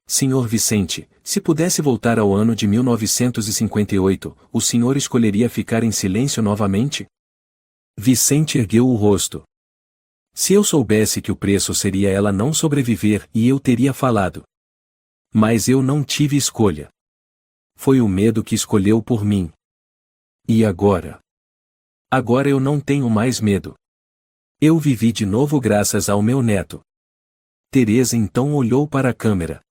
A: Senhor Vicente, se pudesse voltar ao ano de 1958, o senhor escolheria ficar em silêncio novamente? Vicente ergueu o rosto. Se eu soubesse que o preço seria ela não sobreviver, e eu teria falado. Mas eu não tive escolha. Foi o medo que escolheu por mim. E agora? Agora eu não tenho mais medo. Eu vivi de novo graças ao meu neto. Teresa então olhou para a câmera.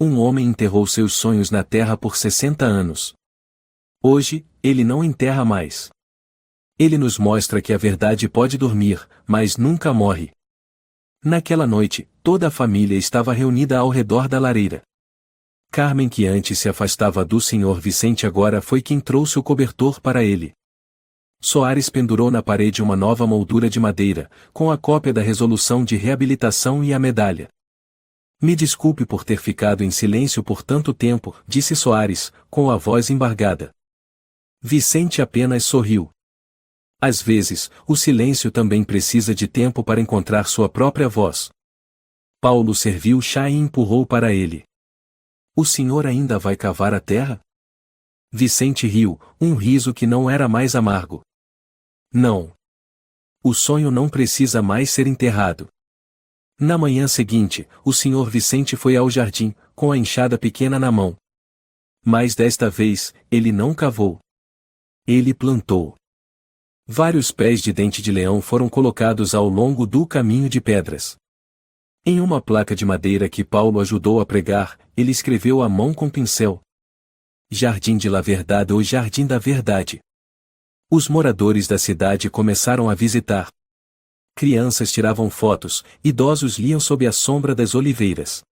A: Um homem enterrou seus sonhos na terra por 60 anos. Hoje, ele não enterra mais. Ele nos mostra que a verdade pode dormir, mas nunca morre. Naquela noite, toda a família estava reunida ao redor da lareira. Carmen, que antes se afastava do Sr. Vicente, agora foi quem trouxe o cobertor para ele. Soares pendurou na parede uma nova moldura de madeira, com a cópia da resolução de reabilitação e a medalha. Me desculpe por ter ficado em silêncio por tanto tempo, disse Soares, com a voz embargada. Vicente apenas sorriu. Às vezes, o silêncio também precisa de tempo para encontrar sua própria voz. Paulo serviu chá e empurrou para ele. O senhor ainda vai cavar a terra? Vicente riu, um riso que não era mais amargo. Não. O sonho não precisa mais ser enterrado. Na manhã seguinte, o senhor Vicente foi ao jardim, com a enxada pequena na mão. Mas desta vez, ele não cavou. Ele plantou. Vários pés de dente de leão foram colocados ao longo do caminho de pedras. Em uma placa de madeira que Paulo ajudou a pregar, ele escreveu à mão com pincel: Jardim de la Verdade ou Jardim da Verdade. Os moradores da cidade começaram a visitar. Crianças tiravam fotos, idosos liam sob a sombra das oliveiras.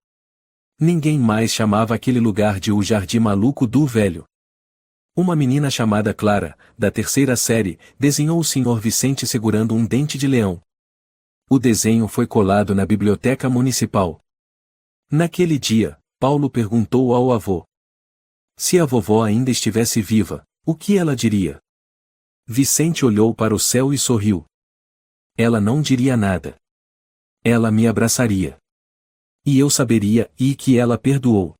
A: Ninguém mais chamava aquele lugar de o Jardim Maluco do Velho. Uma menina chamada Clara, da 3ª série, desenhou o Sr. Vicente segurando um dente de leão. O desenho foi colado na biblioteca municipal. Naquele dia, Paulo perguntou ao avô: se a vovó ainda estivesse viva, o que ela diria? Vicente olhou para o céu e sorriu. Ela não diria nada. Ela me abraçaria. E eu saberia, e que ela perdoou.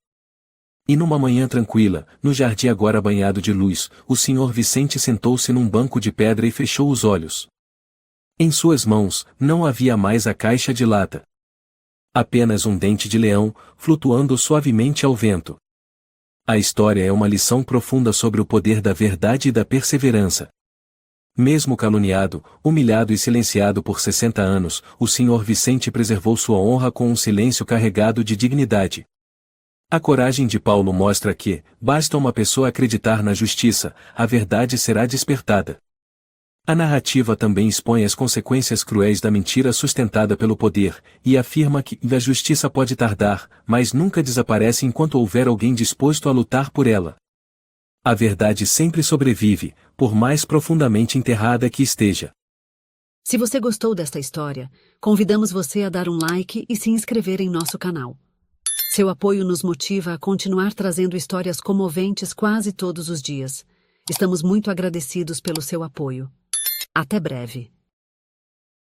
A: E numa manhã tranquila, no jardim agora banhado de luz, o Sr. Vicente sentou-se num banco de pedra e fechou os olhos. Em suas mãos, não havia mais a caixa de lata. Apenas um dente de leão, flutuando suavemente ao vento. A história é uma lição profunda sobre o poder da verdade e da perseverança. Mesmo caluniado, humilhado e silenciado por 60 anos, o Sr. Vicente preservou sua honra com um silêncio carregado de dignidade. A coragem de Paulo mostra que, basta uma pessoa acreditar na justiça, a verdade será despertada. A narrativa também expõe as consequências cruéis da mentira sustentada pelo poder, e afirma que a justiça pode tardar, mas nunca desaparece enquanto houver alguém disposto a lutar por ela. A verdade sempre sobrevive, por mais profundamente enterrada que esteja.
B: Se você gostou desta história, convidamos você a dar um like e se inscrever em nosso canal. Seu apoio nos motiva a continuar trazendo histórias comoventes quase todos os dias. Estamos muito agradecidos pelo seu apoio. Até breve.